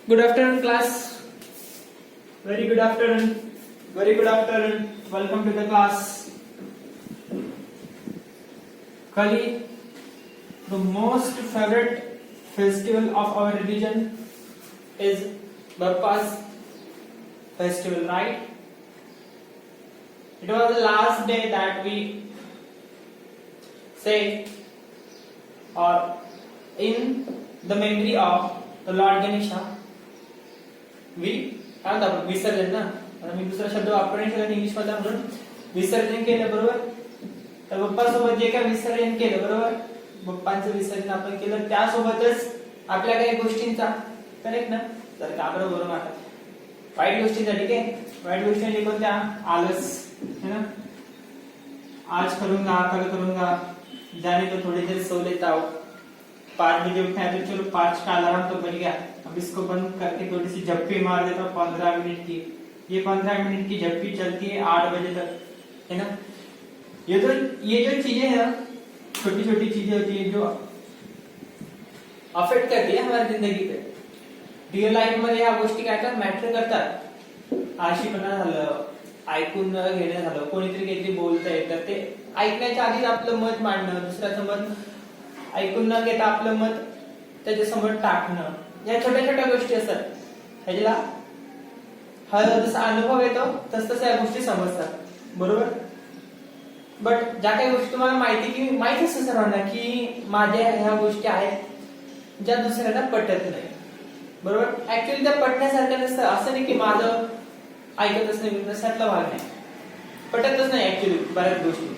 Good afternoon, class. Very good afternoon. Very good afternoon. Welcome to the class. Kali, the most favorite festival of our religion is Bappa's festival, right? It was the last day that we say or in the memory of the Lord Ganesha. काय म्हणतो आपण विसर्जन ना. आता मी दुसरा शब्द वापरणे केला इंग्लिश मध्ये म्हणून विसर्जन केलं बरोबर. तर बाप्पा सोबत जे काय विसर्जन केलं बरोबर, बाप्पांचं विसर्जन आपण केलं त्यासोबतच आपल्या काही गोष्टींचा करेक्ट ना. तर का बरोबर वाटत वाईट गोष्टींचा ठीक आहे. वाईट गोष्टी म्हणजे कोणत्या? आलस है ना. आज करूंगा कल करूंगा, जाने तो थोड़ी देर सो लेता हूँ, 5 बजे उठा है तो चलो 5 का अलार्म तो बज गया, अब इसको बंद करके थोड़ी सी झप्पी मार देता हूँ 15 मिनट की. ये 15 मिनट की झप्पी चलती है 8 बजे तक, है ना. ये जो चीजें हैं छोटी छोटी चीजें होती है जो अफेक्ट करती है हमारी जिंदगी पे. रिअल लाईफ मध्ये ह्या गोष्टी काय काय मॅटर करतात. आळशीपणा झालं, ऐकून घेणं झालं, कोणीतरी काहीतरी बोलतंय तर ते ऐकण्याच्या आधीच आपलं मत मांडणं, दुसऱ्याचं मत ऐकून न घेता आपलं मत त्याच्यासमोर टाकणं, या छोट्या छोट्या गोष्टी असतात. ह्याला हा जसा अनुभव येतो तसं या गोष्टी समजतात बरोबर. बट ज्या काही गोष्टी तुम्हाला माहिती असतं सर्वांना की माझ्या ह्या गोष्टी आहेत ज्या दुसऱ्यांना पटत नाही बरोबर. ऍक्च्युअली त्या पटण्यासारख्या नसतं. असं नाही की माझं ऐकतच नाही, नसातला भाग नाही, पटतच नाही ऍक्च्युअली बऱ्याच गोष्टी.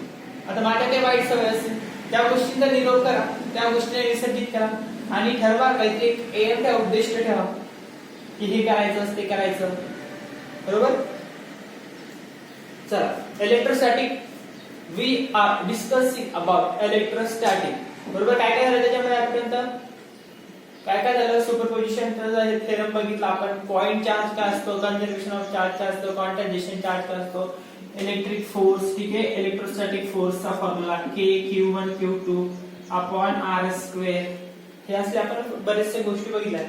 आता माझ्या काही वाईट सवय असतील त्या गोष्टींचा निरोप करा, त्या गोष्टीने विसर्जित करा आणि ठरवा काहीतरी एम ठेवा, उद्देश ठेवा की हे करायचं ते करायचं बरोबर. चला, electrostatic we are discussing about electrostatic बरोबर. काय काय झालं त्याच्यामध्ये आतापर्यंत? काय काय झालं? सुपरपोजिशनचा थेरम बघितला आपण. पॉइंट चार्ज काय असतो, कन्झर्वेशन ऑफ चार्ज काय असतो, क्वांटायझेशन चार्ज काय असतो, इलेक्ट्रिक फोर्स ठीक आहे, इलेक्ट्रोस्टॅटिक फोर्सचा फॉर्म्युला के Q1 Q2 upon R square. हे असे आपण बरेचशा गोष्टी बघितल्या.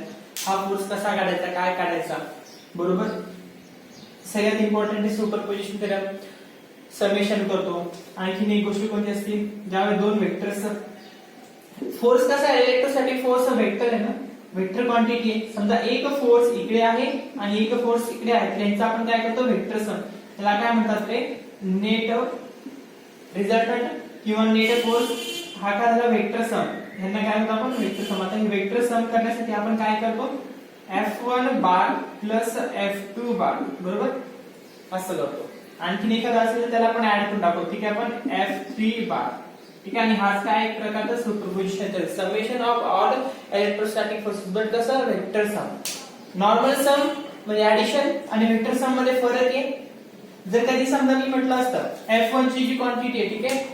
हा फोर्स कसा काढायचा, काय काढायचा बरोबर. सगळ्यात इम्पॉर्टंट सुपरपोजिशन थेरम समेशन करतो. आणखीन एक गोष्ट कोणती असते, ज्यावेळी दोन वेक्टर्स फोर्स कसा आहे, इलेक्ट्रोस्टॅटिक फोर्स वेक्टर आहे ना, वेक्टर क्वांटिटी आहे. समजा एक फोर्स इकडे आहे आणि एक फोर्स इकडे आहे, त्यांचा आपण काय करतो वेक्टर सम. त्याला काय म्हणतात ते नेट रिझल्टंट किंवा नेट फोर्स. हा काय झाला वेक्टर सम. ह्यांना काय म्हणतो आपण वेक्टर सम. आता हे वेक्टर सम करण्यासाठी आपण काय करतो F1 बार प्लस F2 बार बरोबर असं करतो. आणखीन एखादा असेल तर त्याला आपण ऍड करून टाकतो ठीक आहे, आपण F3 बार ठीक आहे. आणि हाच काय एक प्रकारचा superposition summation of all electrostatic force. But कसं वेक्टर सम. नॉर्मल सम म्हणजे ऍडिशन आणि वेक्टर सम मध्ये फरक आहे. जर कधी समजा मी म्हटलं असतं F1 ची जी क्वांटिटी आहे ठीक आहे,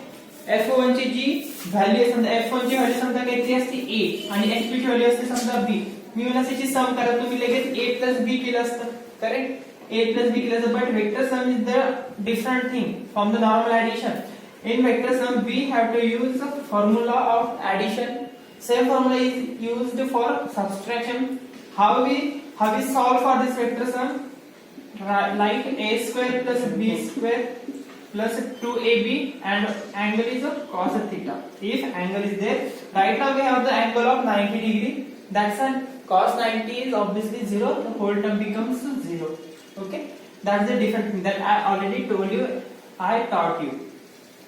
F1 ची जी व्हॅल्यू आहे, समजा F1 ची व्हॅल्यू समजा काहीतरी असते A आणि F2 ची व्हॅल्यू असते समजा B. मी मला त्याची सम करा, तुम्ही लगेच A प्लस B केलं असतं करेक्ट. A प्लस B केलं असतं. But vector sum is the different thing from the normal addition. In vector sum we have to use the formula of addition. Same formula is used for subtraction. How we solve for this vector sum? Like a square plus b square plus 2ab and angle is cos theta. If angle is there, right now we have the angle of 90 degree. That's a cos 90 is obviously 0. The whole term becomes 0. Okay, that's the different thing that I already told you. I taught you.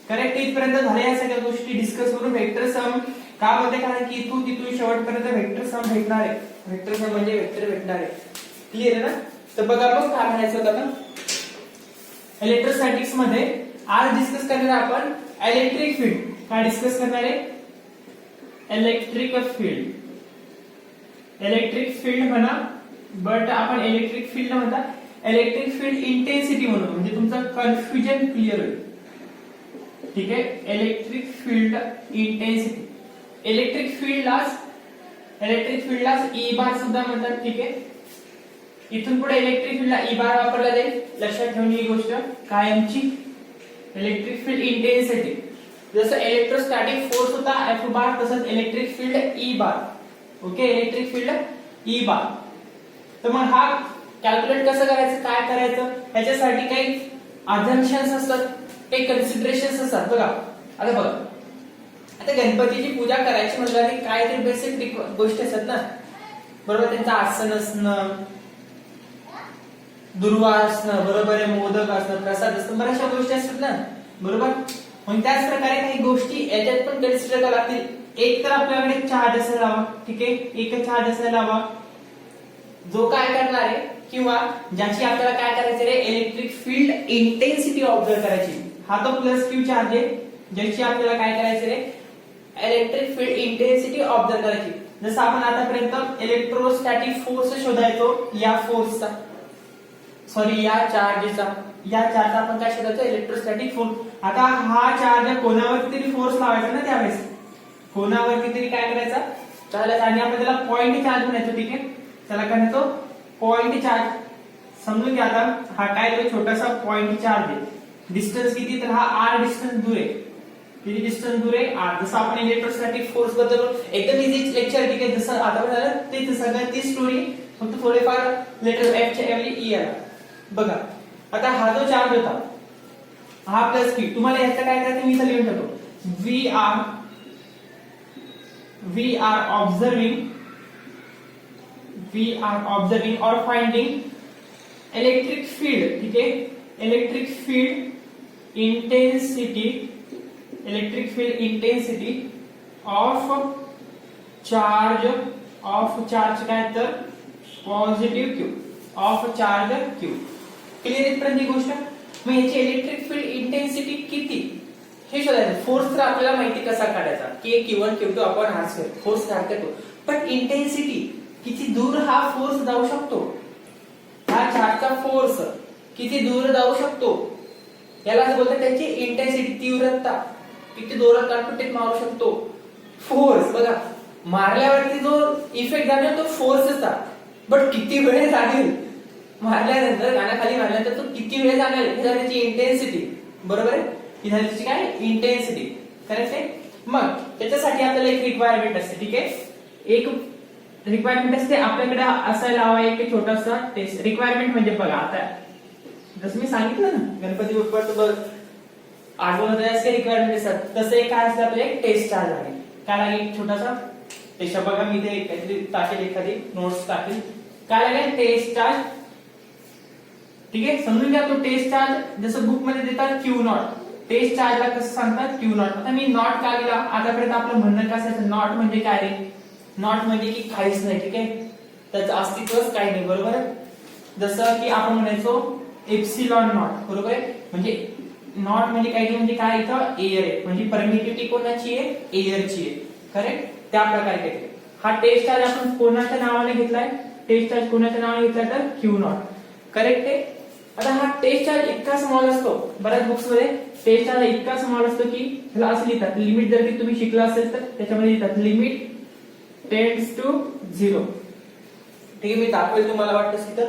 Correct. इथपर्यंत झाल्या या सगळ्या गोष्टी discuss करून. Vector sum का म्हणते, कारण की इथून तिथून शेवटपर्यंत वेक्टर सम भेटणार आहे. वेक्टर सम म्हणजे वेक्टर भेटणार आहे. क्लिअर आहे ना. तर बघा मग काय म्हणायचं होतं आपण इलेक्ट्रोस्टॅटिक्स मध्ये आज डिस्कस करणार आपण इलेक्ट्रिक फील्ड. काय डिस्कस करणार आहे? Electric field. इलेक्ट्रिक फील्ड म्हणा, बट आपण इलेक्ट्रिक फील्ड म्हणता इलेक्ट्रिक फील्ड इंटेन्सिटी म्हणून, म्हणजे तुमचं कन्फ्युजन क्लिअर होईल ठीक आहे. Electric field intensity. इलेक्ट्रिक फील्डला ई बार सुद्धा म्हणतात ठीक आहे. इथून पुढे इलेक्ट्रिक फील्डला ई बार वापरला जाईल. लक्षात ठेवून ही गोष्ट कायमची. इलेक्ट्रिक फील्ड इंटेन्सिटी जसं इलेक्ट्रोस्टॅटिक फोर्स होता F बार, तसंच इलेक्ट्रिक फील्ड ई बार. ओके, इलेक्ट्रिक फील्ड ई बार तर मग हा कॅल्क्युलेट कसं करायचं, काय करायचं, याच्यासाठी काही अझम्पशन्स असतात, काही कन्सिडरेशन्स असतात बघा. आता बघा, आता गणपतीची पूजा करायची म्हटलं की काय तरी बेसिक गोष्टी असतात ना, बरोबर. त्यांचं आसन असणं, दुर्वा असणं, बरोबर आहे, मोदक असणं, प्रसाद असणं, बऱ्याचशा गोष्टी असतात ना, बरोबर. मग त्याच प्रकारे काही गोष्टी याच्यात पण कन्सिडर कराव्या लागतील. एक तर आपल्याकडे चार्ज असायला हवा, ठीक आहे, एक चार्ज असायला हवा जो काय करणार आहे किंवा ज्याची आपल्याला काय करायचं रे, इलेक्ट्रिक फील्ड इंटेन्सिटी ऑब्झर्व करायची. हा तो प्लस क्यू चार्ज आहे ज्याची आपल्याला काय करायचं रे, इलेक्ट्रिक फील्ड इंटेन्सिटी ऑब्झर्व करायची. जसं आपण आतापर्यंत इलेक्ट्रोस्टॅटिक फोर्स शोधायचो, या फोर्सचा, सॉरी या चार्जचा, आपण काय शोधायचो, इलेक्ट्रोस्टॅटिक फोर्स. आता हा चार्ज कोणावरती तरी फोर्स लावायचा ना, त्यावेळेस कोणावरती तरी काय करायचा, चालायचा, आणि आपण त्याला पॉइंट चार्ज म्हणायचो, ठीक आहे. त्याला काय म्हणतो, पॉइंट चार्ज. समजून घ्या. आता हा काय तो छोटासा पॉइंट चार्ज आहे. डिस्टन्स किती, तर हा आर डिस्टन्स दूर आहे. किती डिस्टन्स दूर आहे, आर. जसं आपण इलेक्ट्रोस्टॅटिक फोर्स बद्दल एकदम इझी लेक्चर, ठीक आहे, जसं आता झालं ते सगळं ती स्टोरी, फक्त थोडेफार लेटर एफ च्या ऐवजी ई आला. बघा, आता हा जो चार्ज होता, हा प्लस क्यू. तुम्हाला याचं काय करायचं, मी इथं लिहून टाकतो, वी आर ऑब्झर्विंग और फाइंडिंग इलेक्ट्रिक फील्ड, ठीक है, electric field intensity of charge काय तर positive Q, of charge Q. Clear इथपर्यंत ही गोष्ट. मग याची इलेक्ट्रिक फील्ड इंटेन्सिटी किती हे शोधायचं. फोर्स तर आपल्याला माहिती कसा काढायचा, की Q1 Q2 upon r square, force काढतो. पण इंटेन्सिटी किती दूर हा फोर्स जाऊ शकतो, हा चार्जचा फोर्स किती दूर जाऊ शकतो, याला बोलतात त्याची इंटेन्सिटी, तीव्रता, किती जोरात काटपट्टीत मारू शकतो. फोर्स बघा, मारल्यावरती जो इफेक्ट जाणेल तो फोर्स असतात, बट किती वेळ जाणेल मारल्यानंतर, गाण्याखाली मारल्यानंतर तो किती वेळ जाणेल, हे त्याची इंटेन्सिटी, बरोबर आहे. ही झाली त्याची काय, इंटेन्सिटी. करेक्ट आहे. मग त्याच्यासाठी आपल्याला एक रिक्वायरमेंट असते, ठीक आहे, एक रिक्वायरमेंट असते आपल्याकडे असायला हवा एक छोटासा टेस्ट. रिक्वायरमेंट म्हणजे बघा, आता जसं मी सांगितलं ना, गणपती बाप्पाचं आठवण काय रिक्वायरमेंट असतात, तसं एक काय असतं, आपल्याला एक टेस्ट चार्ज आहे. काय लागेल, छोटासा टेस्ट. बघा मी इथे काहीतरी टाकेल, एखादी नोट्स टाकेल. काय लागेल, टेस्ट चार्ज, ठीक आहे. समजून घ्या, तो टेस्ट चार्ज जसं बुक मध्ये देतात क्यू नॉट, टेस्ट चार्जला कसं सांगतात, क्यू नॉट. आता मी नॉट का लिहिला, आतापर्यंत आपलं म्हणणं कसं आहे, नॉट म्हणजे काय रे, नॉट म्हणजे की काहीच नाही, ठीक आहे, त्याचं अस्तित्वच काही नाही, बरोबर आहे. जसं की आपण म्हणायचो एप्सिलॉन नॉट, बरोबर आहे. म्हणजे नॉट म्हणजे काही नाही, म्हणजे काय, इथं एअर आहे, म्हणजे परमिटिव्हिटी कोणाची आहे, एअरची आहे, करेक्ट. त्या प्रकारे काही. हा टेस्ट चार्ज आपण कोणाच्या नावाने घेतलाय, टेस्ट चार्ज कोणाच्या नावाने घेतलाय, तर क्यू नॉट, करेक्ट आहे. आता हा टेस्ट चार्ज इतका स्मॉल असतो, बऱ्याच बुक्स मध्ये टेस्ट चार्ज इतका स्मॉल असतो की ह्याला असं लिहितात, लिमिट जर की तुम्ही शिकला असेल तर त्याच्यामध्ये लिहितात लिमिट टेंड्स टू 0, ठीक आहे. मी दाखवेल तुम्हाला वाटतं तिथं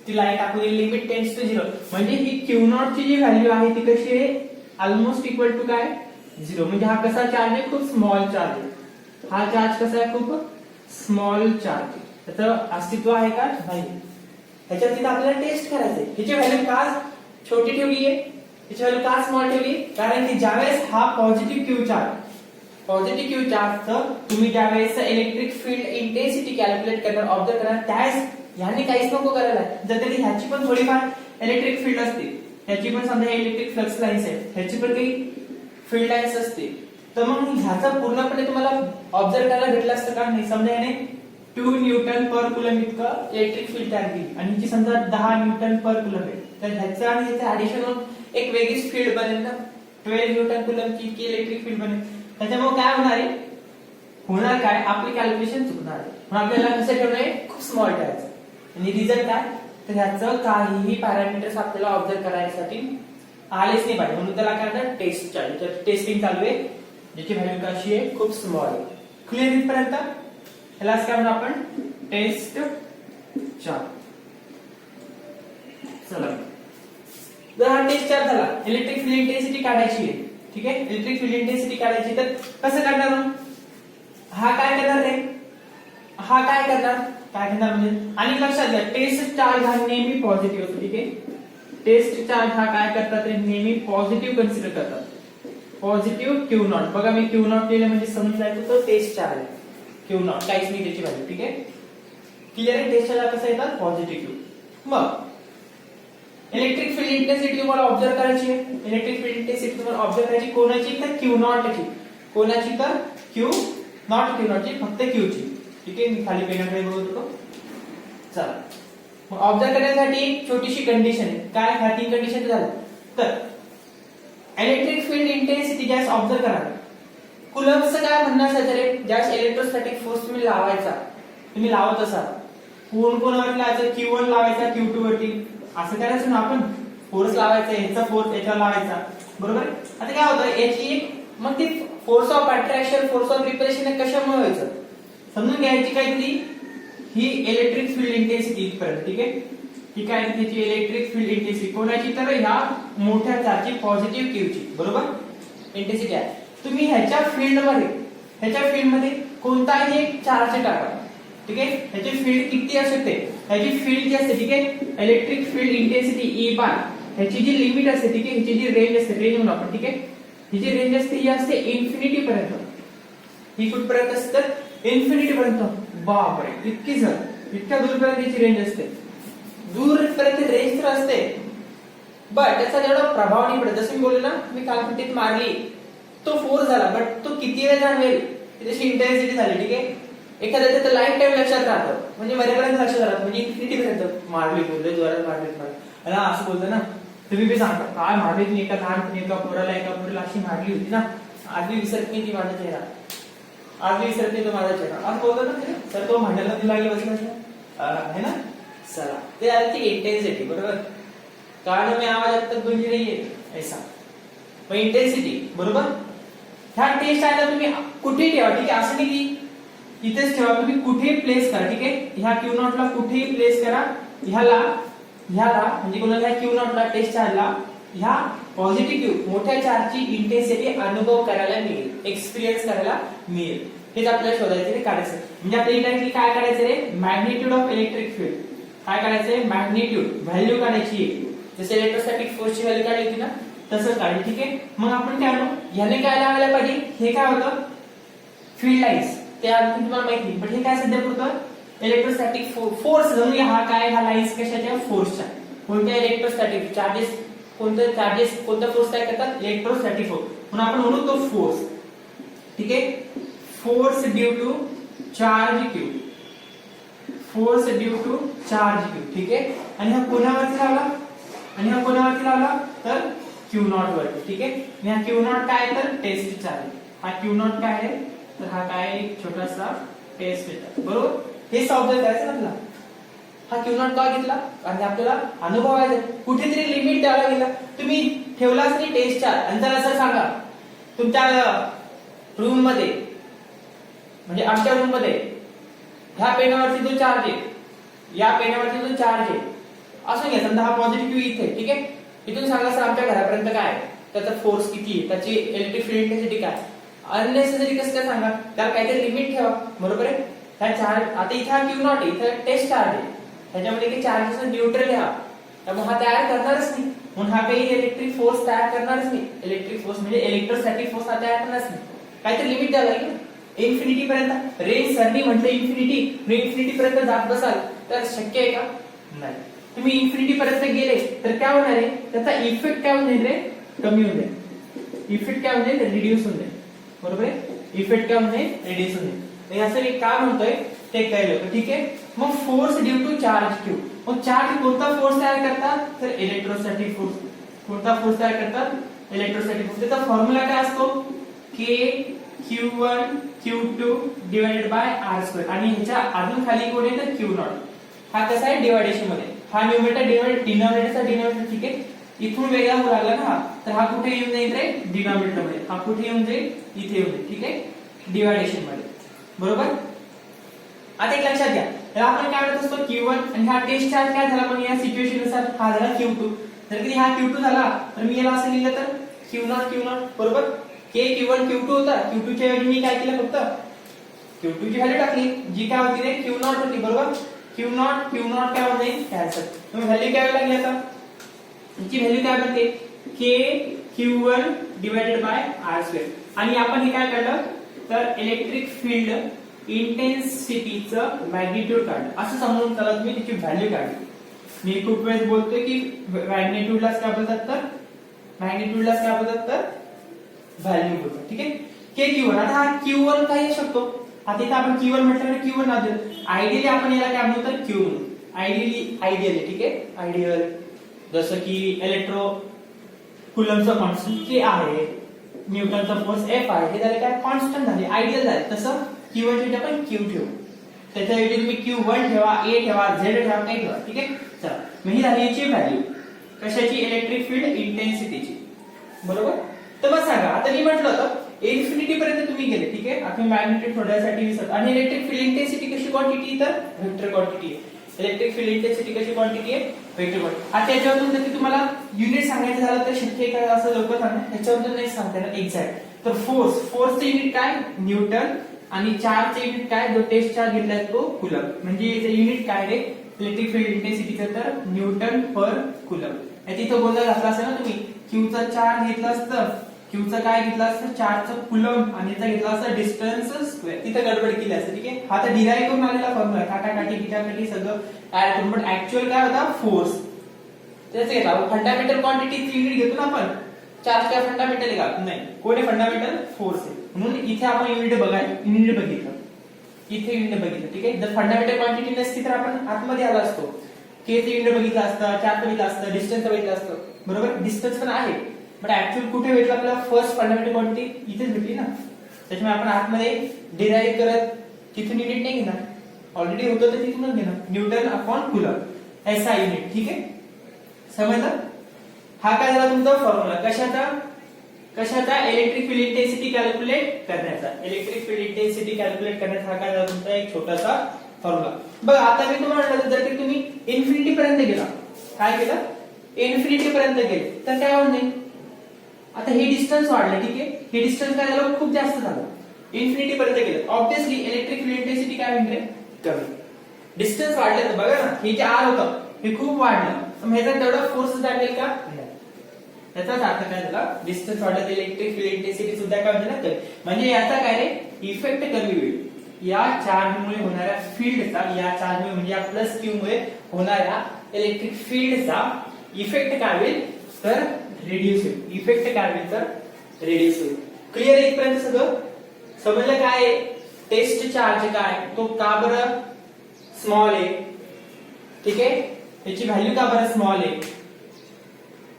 ती लाईन टाकली, लिमिट टेंड्स टू 0, म्हणजे ही क्यू नॉट ची जी व्हॅल्यू आहे ती कशी आहे, ऑलमोस्ट इक्वल टू काय, 0. म्हणजे हा कसा चार्ज आहे, खूप स्मॉल चार्ज आहे. हा चार्ज कसा आहे, खूप स्मॉल चार्ज. त्याचं अस्तित्व आहे का, नाही. ह्याच्यात तिथे आपल्याला टेस्ट करायचंय, ह्याची व्हॅल्यू का छोटी ठेवली आहे, ह्याची व्हॅल्यू का स्मॉल ठेवली, कारण की ज्यावेळेस हा पॉझिटिव्ह क्यू चार्ज तुम्ही ज्यावेळेस इलेक्ट्रिक फील्ड इंटेन्सिटी कॅल्क्युलेट करणार, ऑब्झर्व करणार, त्यावेळेस ह्याने काहीच नको करायला. जर तरी ह्याची पण थोडीफार इलेक्ट्रिक फील्ड असते, ह्याची पण समजा इलेक्ट्रिक फ्लक्स लाईन्स आहे, ह्याची पण काही फील्ड लाईन्स असते, तर मग ह्याचा पूर्णपणे तुम्हाला ऑब्झर्व करायला भेटलं असतं का, नाही. समजा याने 2 न्यूटन पर कुलम इतकं इलेक्ट्रिक फील्ड तयार केली, आणि हिची समजा 10 न्यूटन पर कुलम आहे, तर ह्याचा आणि ह्याचं ऍडिशन होऊन एक वेगळीच फील्ड बनेल ना, 12 न्यूटन कुलमची की इलेक्ट्रिक फील्ड बनेल. त्याच्यामुळे काय होणार आहे, होणार काय, आपली कॅल्क्युलेशन चुकणार आहे. म्हणून आपल्याला कसं ठेवणं आहे, खूप स्मॉल ठेवायचं. आणि रिझल्ट काय, तर ह्याचं काहीही पॅरामीटर्स आपल्याला ऑब्झर्व करायसाठी आलेच नाही पाहिजे, म्हणून त्याला काय म्हणतात, टेस्ट चार्ज. टेस्टिंग चालू आहे, ज्याची व्हॅल्यू कशी आहे, खूप स्मॉल आहे. क्लिअर इथपर्यंत. ह्यालाच काय म्हणतो आपण, टेस्ट चार्ज. चला, जर हा टेस्ट चार्ज झाला, इलेक्ट्रिक फील्ड इंटेन्सिटी काढायची आहे, ठीक आहे, इलेक्ट्रिक फील्ड इंटेन्सिटी काढायची, तर कसं करणार, हा काय करणार रे, हा काय करणार, काय करणार म्हणजे, आणि लक्षात घ्या टेस्ट चार्ज हा नेहमी पॉझिटिव्ह असतो. ठीक आहे, टेस्ट चार्ज हा काय करतात ते नेहमी पॉझिटिव्ह कन्सिडर करतात. पॉझिटिव्ह क्यू नॉट, बघा मी क्यू नॉट लिहिलं म्हणजे समजून जायचं तो टेस्ट चार्ज आहे. क्यू नॉट काहीच नाही त्याची व्हॅल्यू. ठीक आहे, क्लिअर आहे. टेस्ट चार्ज कसं येतात पॉझिटिव्ह क्यू. मग इलेक्ट्रिक फील्ड इंटेन्सिटी तुम्हाला ऑब्झर्व करायची आहे. इलेक्ट्रिक फील्ड इंटेन्सिटी तुम्हाला ऑब्झर्व करायची कोणाची, तर क्यू नॉटची. कोणाची, तर क्यू नॉट, क्यू नॉटची, फक्त क्यूची. ठीक आहे, मी खाली पेनाकडे बघत होतो. चला मग ऑब्झर्व करण्यासाठी एक छोटीशी कंडिशन आहे. काय हा तीन कंडिशन झालं तर electric field intensity gas observe करा. कुलम्बचं काय म्हणणं असायचं रे, ज्यास इलेक्ट्रोस्टॅटिक फोर्स तुम्ही लावायचा, तुम्ही लावत असाल कोणावर लावायचं, Q1 लावायचा Q2 वरती, असं करायचं ना आपण. फोर्स लावायचा, याचा फोर्स याच्यावर लावायचा, बरोबर. आता काय होतं याची एक, मग ती force of attraction, force of repulsion कशामुळे व्हायचं समजून घ्यायची काहीतरी. ही इलेक्ट्रिक फील्ड इंटेन्सिटी इथपर्यंत. ठीक आहे, ही काय त्याची इलेक्ट्रिक फील्ड इंटेन्सिटी कोणाची, तर ह्या मोठ्या चार्जची पॉझिटिव्ह क्यूची, बरोबर इंटेन्सिटी आहे. तुम्ही ह्याच्या फील्ड मध्ये कोणताही एक चार्ज टाका. ठीक आहे, ह्याची फील्ड किती असू शकते, ह्याची फील्ड जी असते, ठीक आहे, इलेक्ट्रिक फील्ड इंटेन्सिटी E बार, ह्याची जी लिमिट असते, ठीक आहे, ह्याची जी रेंज असते, रेंज म्हणून आपण, ठीक आहे, ही जी रेंज असते ही असते इन्फिनिटी पर्यंत. ही कुठपर्यंत असते, इन्फिनिटी पर्यंत. बापरे, इतकी जर इतक्या दूरपर्यंत याची रेंज असते. दूरपर्यंत रेंज तर असते, बट त्याचा जेवढा प्रभाव नाही पडत. जसं मी बोललो ना, मी कालपट्टीत मारली, तो फोर्स झाला, बट तो किती वेळ जाणवेल त्याची इंटेन्सिटी झाली. ठीक आहे, एखाद्याचं तर लाईफ टाइम लक्षात राहतं, म्हणजे मरेपर्यंत लक्षात राहतं, म्हणजे इन्फिनिटी पर्यंत मारली, बोलले जोरात मारली. मला असं बोलतो ना, तुम्ही बी सांगता काय मारली तुम्ही, एका लहानपणी एका पोराला अशी मारली होती ना, आजही विसरत नाही ती माझा चेहरा, आजही विसरत नाही तो माझा चेहरा, असं बोलतो ना सर. तो भांड्याला ती लागली बसला है ना. चला ते आली ती इंटेन्सिटी, बरोबर. कारण मी आवाज अब तक गुंजी नाही आहे ऐसा. मग इंटेन्सिटी, बरोबर. ह्या टेस्ट आहे तुम्ही कुठे ठेवा. ठीक आहे, असं नाही की इथेच ठेवा, तुम्ही कुठे प्लेस करा. ठीक आहे, ह्या क्यू नॉटला कुठेही प्लेस करा. ह्याला म्हणजे कोणाला क्यू नॉटला टेस्ट चार्जला ह्या पॉझिटिव्ह क्यू मोठ्या चार्जची इंटेन्सिटी अनुभव करायला मिळेल, एक्सपिरियन्स करायला मिळेल. हेच आपल्याला शोधायचं रे, काढायचं. म्हणजे आपल्याला इलेक्ट्रिक काय करायचं रे, मॅग्निट्यूड ऑफ इलेक्ट्रिक फील्ड काय करायचंय, मॅग्निट्यूड व्हॅल्यू काढायची आहे. जसे इलेक्ट्रोस्टॅटिक फोर्सची व्हॅल्यू काढली होती ना, तसंच काढली. ठीक आहे, मग आपण काय आणू, ह्याने काय लावायला पाहिजे, हे काय होतं फील्ड लाईन्स, ते अजून तुम्हाला माहिती नाही, पण हे काय सध्या पुरतं इलेक्ट्रोस्टॅटिक फोर्स. जणू हा काय, हा लाईन्स कशाच्या, फोर्सच्या. कोणत्या इलेक्ट्रोस्टॅटिक चार्जेस, कोणता फोर्स काय करतात, इलेक्ट्रोस्टॅटिक फोर्स. म्हणून आपण म्हणू तो फोर्स. ठीक आहे, force due to charge Q, force due to charge Q. ठीक आहे, आणि हा कोणावरती लावला, तर क्यू नॉट वरती. ठीक आहे, आणि हा क्यू नॉट काय, तर टेस्ट चार्ज. हा क्यू नॉट काय आहे, तर हा काय एक छोटासा टेस्ट चार्ज, बरोबर. हे ऑब्झर्व करायचं आपल्याला. हा क्यू नॉट का घेतला, आणि आपल्याला अनुभवायचं कुठेतरी लिमिट द्यायला गेला. तुम्ही ठेवलाच नाही टेस्ट चार्ज, आणि जरा असं सांगा तुमच्या रूम मध्ये, म्हणजे आमच्या रूम मध्ये ह्या पेनावरती जो चार्ज आहे, या पेनावरती जो चार्ज आहे, असं घ्या समजा हा पॉझिटिव्ह क्यू इथे. ठीक आहे, इथून सांगा सर आमच्या घरापर्यंत काय आहे, त्याचा फोर्स किती आहे, त्याची इलेक्ट्रिक फील्ड इंटेन्सिटी काय. अननेसेसरी कसं काय सांगा, त्याला काहीतरी लिमिट ठेवा, बरोबर आहे. ह्या चार्ज आता इथे हा क्यू नॉट आहे, इथे टेस्ट चार्ज आहे, ह्याच्यामध्ये काही चार्जेस न्यूट्रल आहे, त्यामुळे हा तयार करणारच नाही. म्हणून हा काही इलेक्ट्रिक फोर्स तयार करणारच नाही. इलेक्ट्रिक फोर्स म्हणजे इलेक्ट्रोस्टॅटिक फोर्स हा तयार करणारच नाही. काहीतरी लिमिट द्यावं लागेल इन्फिनिटी पर्यंत. रेंज सरनी म्हटलं इन्फिनिटी पर्यंत जात बसाल तर शक्य आहे का, नाही. तुम्ही इन्फिनिटी पर्यंत गेले तर काय होणार आहे, त्याचा इफेक्ट काय होईल रे, कमी होऊन जाईल. इफेक्ट काय होईल, रिड्यूस होऊन जाईल, बरोबर आहे. इफेक्ट काय होईल, रिड्यूस होऊन जाईल. असं मी काय म्हणतोय ते कळलं. ठीक आहे, मग force due to charge Q. मग चार्ज कोणता फोर्स तयार करतात, तर इलेक्ट्रोस्टॅटिक फोर्स. कोणता फोर्स तयार करतात, इलेक्ट्रोस्टॅटिक फोर्स. त्याचा फॉर्म्युला काय असतो, के Q1 Q2 divided by R square. आणि ह्याच्या अजून खाली कोण आहे, तर क्यू नॉट. हा कसा आहे डिवायडेशन मध्ये, हा न्यूमरेटर डिनॉमिनेटरचा डिनॉमिनेटर. ठीक आहे, इथून वेगळा होऊ लागला ना, तर हा कुठे येऊन जाईल रे, डिनॉमिनेटर मध्ये. हा कुठे येऊन जाईल, इथे येऊन जाईल. ठीक आहे, डिवायडेशन मध्ये, बरोबर. आता एक लक्षात घ्या, तर आपण काय म्हणत असतो Q1, आणि हा टेस्ट चार्ज काय झाला, मग या सिच्युएशन नुसार हा झाला Q2. जर कधी हा Q2 झाला तर मी याला असं लिहिलं तर Q0, बरोबर. K Q1 Q2 होता, Q2 च्या ऐवजी मी काय केलं, फक्त Q2 ची व्हॅल्यू टाकली, जी काय होती रे Q0 होती बरोबर. Q0 काय होते कॅन्सल. मग व्हॅल्यू काय लागली आता, याची व्हॅल्यू काय बनते K Q1 divided bye R2. आणि आपण हे काय काढलं तर इलेक्ट्रिक फील्ड इंटेन्सिटीचं मॅग्निट्यूड काढलं, असं समजून चला तुम्ही त्याची व्हॅल्यू काढली. मी खूप वेळेस बोलतोय की मॅग्निट्यूडलाच काय बोलतात तर व्हॅल्यू बोलतात. ठीक आहे, K Q1. आता हा Q1 काय येऊ शकतो, आता इथे आपण Q1 म्हटल्यावर Q1 नाव दिलं. आयडियली आपण याला काय म्हणतो तर Q म्हणू. आयडियली ठीक आहे, आयडियल जसं की इलेक्ट्रो कुलम्बचा कॉन्स्टंट K आहे, न्यूटनचा फोर्स F आहे, हे झाले काय कॉन्स्टंट झाले, आयडियल झाले. तसं Q1 ची आपण Q ठेवू, त्याच्याऐवजी तुम्ही Q1 ठेवा, A ठेवा, Z ठेवा, काही ठेवा. ठीक आहे, चला मग ही झाली याची व्हॅल्यू कशाची, इलेक्ट्रिक फील्ड इंटेन्सिटीची बरोबर. तर मग सांगा, आता मी म्हटलं होतं इन्फिनिटी पर्यंत तुम्ही गेले. ठीक आहे, आता मॅग्नेटिक थोड्यासाठी विसर. आणि इलेक्ट्रिक फील्ड इंटेन्सिटी कशी क्वांटिटी तर वेक्टर क्वांटिटी आहे. इलेक्ट्रिक फील्ड इंटेन्सिटी कशी क्वांटिटी आहे, वेक्टर क्वांटिटी. आता याच्यावरून जर तुम्हाला युनिट सांगायचं झालं तर शक्य आहे का असं लवकर सांगा, याच्यावरून नाही सांगता येणार एक्झॅक्ट. तर फोर्सचं युनिट काय न्यूटन, आणि चार्जचे युनिट काय, जो टेस्ट चार्ज घेतलाय तो कुलम. म्हणजे याचं युनिट काय रे इलेक्ट्रिक फील्ड इंटेन्सिटीचं तर न्यूटन पर कुलम. तिथं गोंधळ घातला असेल ना तुम्ही, क्यूचा चार्ज घेतला असतं, क्यूचं काय घेतलं असतं चार्जचं कुलम, आणि याचा घेतला असतं डिस्टन्स स्क्वेअर, तिथं गडबड केली असते. ठीक आहे, हा तर डिराइव्ह करून आलेला फॉर्म्युला, काटाकाटी किटाकाटी सगळं ऍड करून, पण ऍक्च्युअल काय होता फोर्स त्याच घेतला. फंडामेंटल क्वांटिटीची युनिट घेतो ना आपण, चार्ज काय फंडामेंटल आहे का नाही, कोणी फंडामेंटल फोर्स आहे. म्हणून इथे आपण युनिट बघितलं, इथे युनिट बघितलं. ठीक आहे, जर फंडामेंटल क्वांटिटी नसती तर आपण आतमध्ये आला असतो, के चे युनिट बघितलं असतं, चार्ज बघितलं असतं, डिस्टन्स बघितलं असतं बरोबर. डिस्टन्स पण आहे, बट ऍक्च्युअल कुठे भेटलं आपल्याला, फर्स्ट फंडामेंटल क्वांटिटी इथेच भेटली ना. त्याच्यामुळे आपण आतमध्ये डिराइव्ह करत तिथून युनिट नाही घेणार, ऑलरेडी होतं तर तिथूनच घेणार, न्यूटन अपॉन कुलम ऐसा युनिट. ठीक आहे, समजलं. हा काय झाला तुमचा फॉर्म्युला कशाचा इलेक्ट्रिक फील्ड इंटेन्सिटी कॅल्क्युलेट करण्याचा. इलेक्ट्रिक फील्ड इंटेन्सिटी कॅल्क्युलेट करण्याचा हा काय झाला तुमचा एक छोटासा फॉर्म्युला. बघा आता मी तुम्हाला म्हटलं जर की तुम्ही इन्फिनिटी पर्यंत गेला, काय केलं इन्फिनिटी पर्यंत गेले तर काय होत नाही. आता हे डिस्टन्स वाढलं. ठीक आहे, हे डिस्टन्स काय झालं खूप जास्त झालं, इन्फिनिटी पर्यंत गेलं, ऑब्वियसली इलेक्ट्रिक फील्ड इंटेन्सिटी काय होईल रे कमी. डिस्टन्स वाढलं तर बघा ना, हे जे आर होतं हे खूप वाढलं, तर ह्याचा तेवढा फोर्स जाणवेल का, त्याचाच अर्थ काय झाला, डिस्टन्स वाढलं इलेक्ट्रिक फील्ड इंटेन्सिटी सुद्धा काय होईल ना. म्हणजे याचा काय रे इफेक्ट कमी होईल, या चार्जमुळे होणाऱ्या फील्डचा, या चार्जमुळे म्हणजे या प्लस क्यू मुळे होणाऱ्या इलेक्ट्रिक फील्डचा इफेक्ट काय होईल तर रिड्यूस होईल. इफेक्ट काय होईल तर रिड्यूस होईल. क्लिअर इथपर्यंत सगळं समजलं. काय टेस्ट चार्ज काय तो का बरं स्मॉल आहे. ठीक आहे, त्याची व्हॅल्यू का बरं स्मॉल आहे,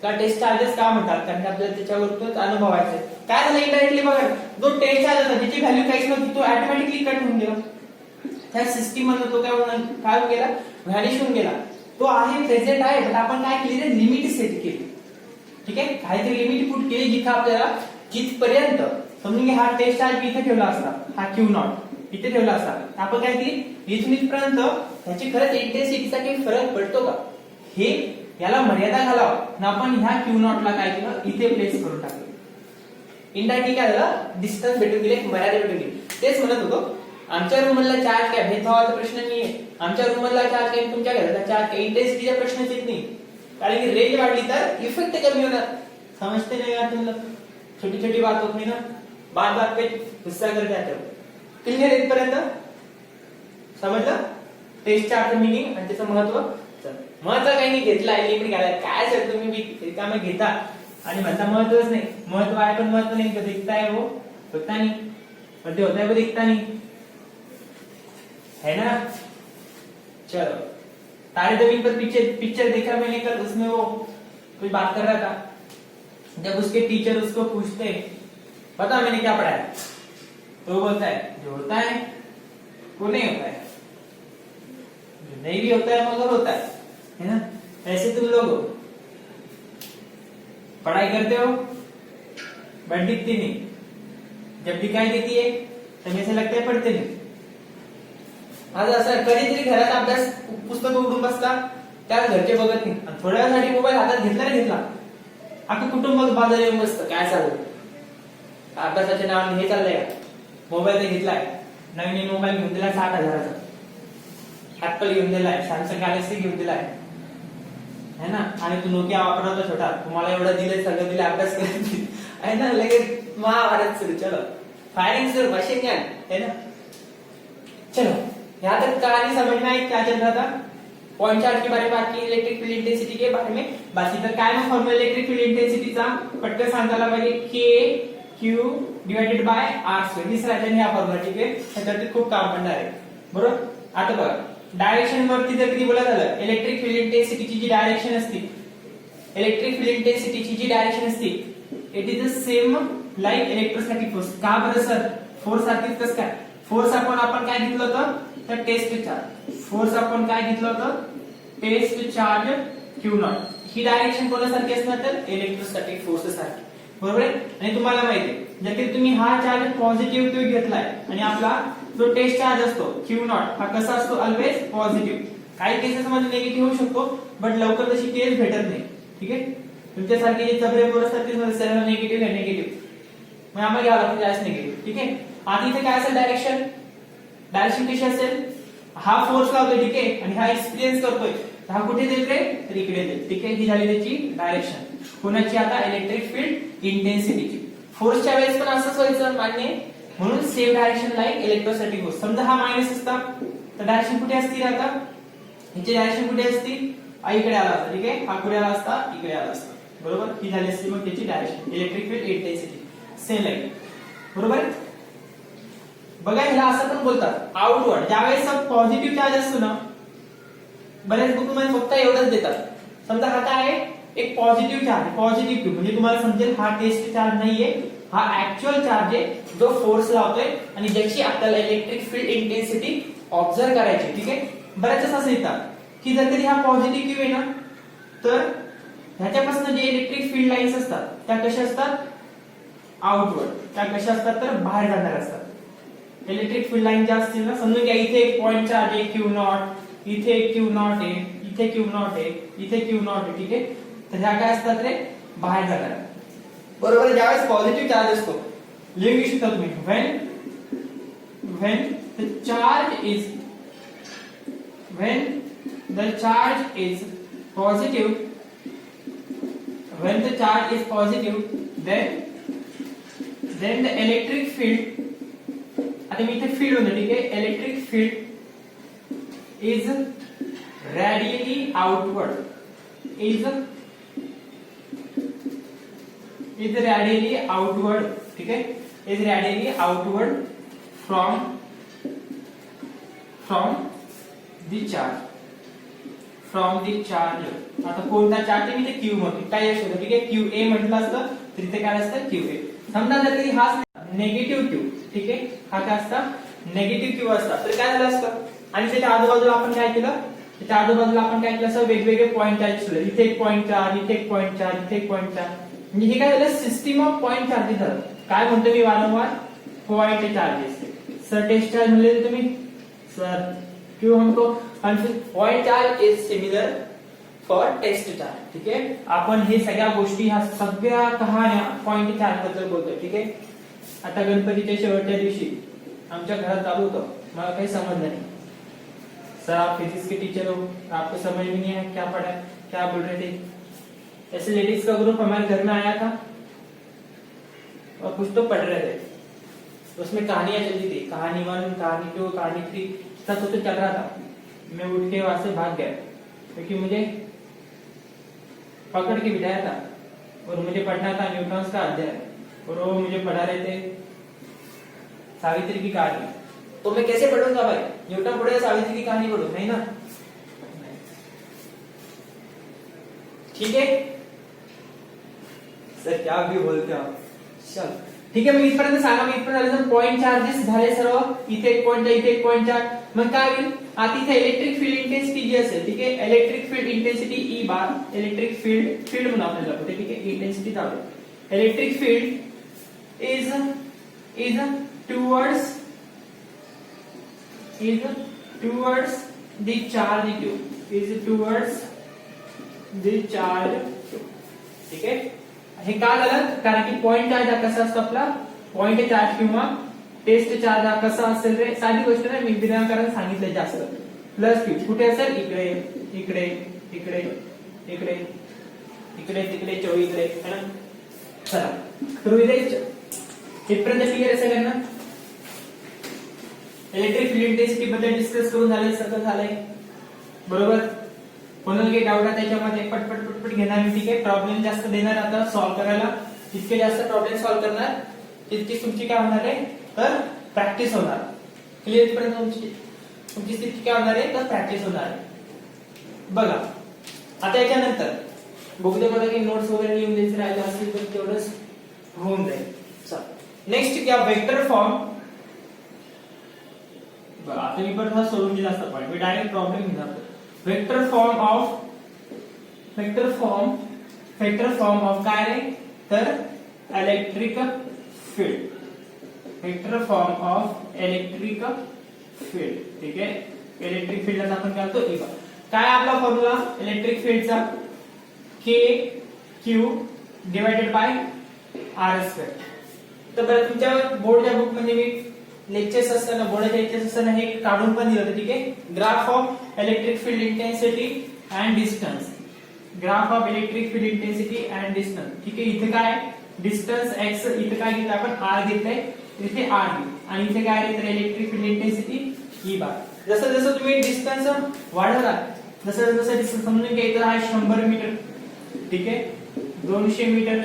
का टेस्ट चार्जेस का म्हणतात, कारण आपल्याला त्याच्यावरच अनुभवायचं. काय झालं इनडायरेक्टली बघा, जो टेस्ट चार्ज होता त्याची व्हॅल्यू काहीच नव्हती, तो ऑटोमॅटिकली कट होऊन गेला. त्या सिस्टीम मध्ये तो काय होऊन गेला, व्हॅनिश होऊन गेला. तो आहे प्रेझेंट आहे, पण आपण काय केली लिमिट सेट केली. ठीक आहे, काहीतरी लिमिट पुट केली जिथं आपल्याला जिथपर्यंत समजून घ्या, हा टेस्ट चार्ज इथे ठेवला असता, हा Q0 इथे ठेवला असता, आपण काय केली इथून इथपर्यंत त्याची खरंच इंटेन्सिटीचा काही फरक पडतो का, हे याला मर्यादा घालावं ना. आपण ह्या Q0 ला काय केलं इथे प्लेस करून टाकलं. इनडायरेक्टली काय झालं डिस्टन्स भेटून गेले, मर्यादा भेटून गेली. तेच म्हणत होतो, आमच्या रूम मधला चार्ज काय भेदभावाचा प्रश्न नाहीये, आमच्या रूम मधला चार्ज काय तुमच्या घराचा चार्ज काय इंटेन्सिटीचा प्रश्नच येत नाही, कारण की रेंज वाढली तर इफेक्ट कमी होणार. समजते नाही यार तुम्हाला, छोटी छोटी बात होत नाही ना, बात पे गुस्सा कर जाते हो. क्लिअर इथपर्यंत समजलं टेस्ट चार्ज मिनिंग आणि त्याचं महत्व. महत्व काही नाही घेतलाय, लिमिट घालाय काय सर तुम्ही रिकामे घेता आणि म्हणता महत्वच नाही. महत्व आहे पण महत्व नहीं, तो दिखता है वो होता नहीं, और जो होता है वो दिखता नहीं है ना. चलो, तारे जमीन पर पिक्चर देखा मैंने कल, उसमें वो कोई बात कर रहा था, जब उसके टीचर उसको पूछते पता मैंने क्या पढ़ा है, तो वो बोलता है जो होता है वो नहीं होता है, जो नहीं भी होता है मगर होता है ना. ऐसे तुम लोग पढ़ाई करते हो बट दिखती नहीं, जब दिखाई देती है तब ऐसे लगता है पढ़ते नहीं. आज असं कधीतरी घरात अभ्यास पुस्तक उघडून बसला, त्या घरचे बघत नाही, थोड्या वेळासाठी मोबाईल हातात घेतला ना घेतला, अख्खं कुटुंब बाजारात येऊन बसतं काय चालू, अभ्यासाच्या नावाने हे चाललंय का, मोबाईल घेतलाय नवीन मोबाईल घेऊन दिला 60,000चा, ऍपल घेऊन दिलाय, सॅमसंग गॅलेक्सी घेऊन दिलाय है ना, आणि तू नोकिया वापरत छोटा, तुम्हाला एवढं दिलंय, सगळं दिलं, अभ्यास करायची है ना, लगेच महाभारत सुरू, चलो फायरिंग शुरू, मशीन गन है ना। चलो यहाँ तक कहानी समझ में आई, क्या चल रहा था, पॉइंट चार्ज के बारे में बात की, इलेक्ट्रिक फील्ड इंटेंसिटी के बारे में बात की, तर काय मग फॉर्म्युला इलेक्ट्रिक फील्ड इंटेन्सिटीचा पटकन सांगायला पाहिजे, K Q divided by R square, दिसला ह्या फॉर्म्युला, ठीक आहे, त्याच्यावरती खूप काम पडणार आहे, बरोबर। आता बघा डायरेक्शन वरती जर किती बोला झालं, इलेक्ट्रिक फील्ड इंटेन्सिटीची जी डायरेक्शन असते, इलेक्ट्रिक फील्ड इंटेन्सिटीची जी डायरेक्शन असते, it is the same like electrostatic force. का बरं सर, फोर्स सारखीच कसं काय, फोर्स आपण काय घेतलं होतं, तर टेस्ट चार्ज, फोर्स आपण काय घेतलं होतं, टेस्ट चार्ज क्यू नॉट, ही डायरेक्शन कोणासारखी असणार, तर इलेक्ट्रोस्टॅटिक फोर्स सारखी, बरोबर आहे। आणि तुम्हाला माहिती आहे, जर की तुम्ही हा चार्ज पॉझिटिव्ह क्यू घेतलाय आणि आपला जो टेस्ट चार्ज असतो क्यू नॉट हा कसा असतो, ऑलवेज पॉझिटिव्ह, काही केसेस मध्ये निगेटिव्ह होऊ शकतो, बट लवकर तशी केस भेटत नाही, ठीक आहे। तुमच्यासारखे जे चबरे पोर असतात ते सर्व निगेटिव्ह आहे, निगेटिव्ह मग आम्हाला घ्यावं लागतं जास्त निगेटिव्ह, ठीक आहे। आता इथे काय असेल डायरेक्शन, डायरेक्शन कशी असेल, हा फोर्स लावतोय, ठीक आहे, आणि हा एक्सपिरियन्स करतोय, हा कुठे देत रे, तर इकडे देत, ठीक आहे, ही झाली त्याची डायरेक्शन, कोणाची आता इलेक्ट्रिक फील्ड इंटेन्सिटीची। फोर्सच्या वेळेस पण असंच व्हायचं, मान्य, म्हणून same direction like electrostatic force, समजा हा मायनस असता तर डायरेक्शन कुठे असती, आता हिची डायरेक्शन कुठे असती, इकडे आला असता, ठीक आहे, हा कुठे आला असता, इकडे आला असता, बरोबर, ही झाली असती मग त्याची direction, electric field intensity same like, बरोबर। बघा ह्याला असं पण बोलतात आउटवर्ड, ज्यावेळेस पॉझिटिव्ह चार्ज असतो ना, बऱ्याच बुक मध्ये फक्त एवढंच देतात, समजा हा काय आहे, एक पॉझिटिव्ह चार्ज, पॉझिटिव्ह क्यू, म्हणजे तुम्हाला समजेल हा टेस्ट चार्ज नाहीये, हा ऍक्च्युअल चार्ज आहे जो फोर्स लावतोय आणि ज्याची आपल्याला इलेक्ट्रिक फील्ड इंटेन्सिटी ऑब्झर्व करायची, ठीक आहे। बऱ्याच असं येतात की जर कधी हा पॉझिटिव्ह क्यू आहे ना, तर ह्याच्यापासून जे इलेक्ट्रिक फील्ड लाईन्स असतात त्या कशा असतात, आउटवर्ड, त्या कशा असतात, तर बाहेर जाणार असतात। इलेक्ट्रिक फील्ड लाईन ज्या असतील ना, समजून घ्या इथे एक पॉइंट चार्ज आहे क्यू नॉट, इथे एक क्यू नॉट आहे, इथे क्यू नॉट आहे, इथे क्यू नॉट आहे, ठीक आहे, तर ह्या काय असतात रे, बाहेर जाणार, बरोबर। ज्यावेळेस पॉझिटिव्ह चार्ज असतो, लिहू शकता तुम्ही, when the charge is when the charge is positive, when the charge is positive, then the electric field, आता मी इथे फील्ड होतं, ठीक आहे, electric field is radially outward, is radially outward, ठीक है, is radially outward from the charge, आता कोणता charge आहे, मी ते क्यू म्हणतो, काय असतो, ठीक आहे, क्यू ए म्हटलं असतं तर इथे काय असतं, क्यू ए। समजा जर कधी हा नेगेटिव्ह क्यू, ठीक आहे, हा काय असता, नेगेटिव्ह क्यू असता, तर काय झालं असतं, आणि त्याच्या आजूबाजूला आपण काय केलं, त्याच्या आजूबाजूला आपण काय केलं असं, वेगवेगळे पॉइंट चार्ज ठेवले, इथे एक पॉइंट चार्ज, इथे एक पॉइंट चार्ज, इथे एक पॉइंट चार्ज, म्हणजे हे काय झालं, सिस्टीम ऑफ पॉइंट चार्जेस झालं। काय म्हणतो मी वारंवार, point charges. Sir test charge म्हणले तुम्ही, सर क्यों हमको confuse, point charge is similar for test charge, ठीक आहे। आपण हे सगळ्या गोष्टी, ह्या सगळ्या कहाण्या पॉइंट चार्ज बद्दल बोलतोय, ठीक आहे। आता गणपतीच्या शेवटच्या दिवशी आमच्या घरात चालू होतं, मला काही समजलं नहीं, सर आप फिजिक्स के टीचर हो, आपको समझ में नहीं आया क्या पढ़ा, क्या बोल रहे थे। ऐसे लेडीज का ग्रुप हमारे घर में आया था और कुछ तो पढ़ रहे थे, उसमें कहानियां चल रही थी, कहानी 1, कहानी 2, कहानी 3, सब कुछ चल रहा था। मैं उठ के वहां से भाग गया क्योंकि मुझे पकड़ के बिठाया था और मुझे पढ़ना था न्यूटन का अध्याय, और वो मुझे पढ़ा रहे थे सावित्री की कहानी। तो मैं कैसे पढ़ूंगा भाई, न्यूटन पढ़े सावित्री की कहानी पढ़ू, नहीं ना, ठीक है सर, क्या भी बोलते हो आप, चल ठीक आहे। मग इथपर्यंत सांगा, मग इथपर्यंत झालं पॉइंट चार्जेस झाले सर्व, इथे एक पॉइंट, इथे एक पॉइंट चार्ज, मग काय होईल, आता इथे इलेक्ट्रिक फील्ड इंटेन्सिटी जी असेल, ठीक आहे, इलेक्ट्रिक फील्ड इंटेन्सिटी ई बार, इलेक्ट्रिक फील्ड म्हणून आपल्याला दाखवते, ठीक आहे, इंटेन्सिटी दाखवते, electric field is towards the charge Q, is towards the charge Q, ठीक आहे। हे का झालं, कारण की पॉइंट चार्ज हा कसा असतो आपला, पॉइंट चार्ज किंवा टेस्ट चार्ज हा कसा असेल रे, साधी गोष्ट नाही, मी विनाकारण सांगितलं जास्त. प्लस क्यू कुठे असेल, इकडे इकडे इकडे इकडे इकडे तिकडे चोवीकडे है ना. चला तर इथपर्यंत क्लिअर आहे सगळ्यांना. इलेक्ट्रिक फील्ड इंटेन्सिटी बद्दल डिस्कस करून झालंय, सगळं झालंय बरोबर. कोणाला काही डाऊट आहे त्याच्यामध्ये पटपट पटपट घेणार मी, ठीक आहे. प्रॉब्लेम जास्त देणार आता सॉल्व्ह करायला, जितके जास्त प्रॉब्लेम सॉल्व्ह करणार तितकी तुमची काय होणार आहे तर प्रॅक्टिस होणार. क्लिअर पर्यंत तुमची स्थिती काय होणार आहे तर प्रॅक्टिस होणार आहे. बघा आता याच्यानंतर बघू दे मला काही नोट्स वगैरे लिहून द्यायचे राहिले असतील तर तेवढंच होऊन जाईल. नेक्स्ट घ्या वेक्टर फॉर्म. बघा आता मी परत हा सोडून दिला असता पॉईंट, मी डायरेक्ट प्रॉब्लेम घेणार. वेक्टर फॉर्म ऑफ काय रे तर electric field. Vector form of electric field, ठीक आहे. इलेक्ट्रिक फील्डला आपण काय म्हणतो E. काय आपला formula electric फील्डचा K Q divided by R². तर बरं तुमच्या बोर्डच्या बुक मध्ये मी लेक्चर्स असताना, बोर्डाच्या लेक्चर्स असताना हे काढून पण दिलं होतं, ठीक आहे. Graph of electric field intensity and distance. Graph of electric field intensity and distance, ठीक आहे. इथे काय डिस्टन्स x, इथे काय घेतलं आपण r घेतलंय, इथे r घेऊ आणि इथे काय आहे तर इलेक्ट्रिक फील्ड इंटेन्सिटी E बार. जसं जसं तुम्ही डिस्टन्स वाढवला, जसं जसं डिस्टन्स समजून घ्या, इथं आहे 100 मीटर, ठीक आहे, 200 मीटर,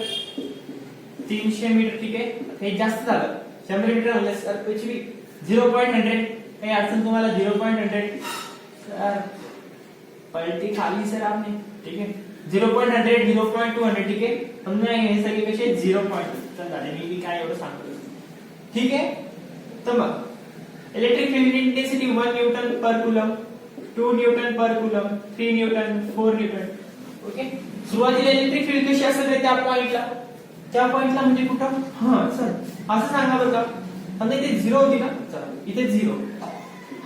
300 मीटर, ठीक आहे. हे जास्त झालं 100 मीटर म्हणलं सर कुठली 0.100 काही अडचण तुम्हाला 0.100 सर पलटी खाली सर आपने, ठीक आहे. 0.100 0.200, ठीक आहे. समजा हे सगळे कसे 0.2 झाले, मी काय एवढं सांगतो, ठीक आहे. तर मग electric field intensity 1 Newton per coulomb, 2 Newton per coulomb, 3 Newton, 4 Newton, okay. सुरुवातीला इलेक्ट्रिक फील्ड कशी असेल त्या पॉइंटला, म्हणजे कुठं सर असं सांगा बरं का. समजा इथे 0 होती ना, चला इथे 0,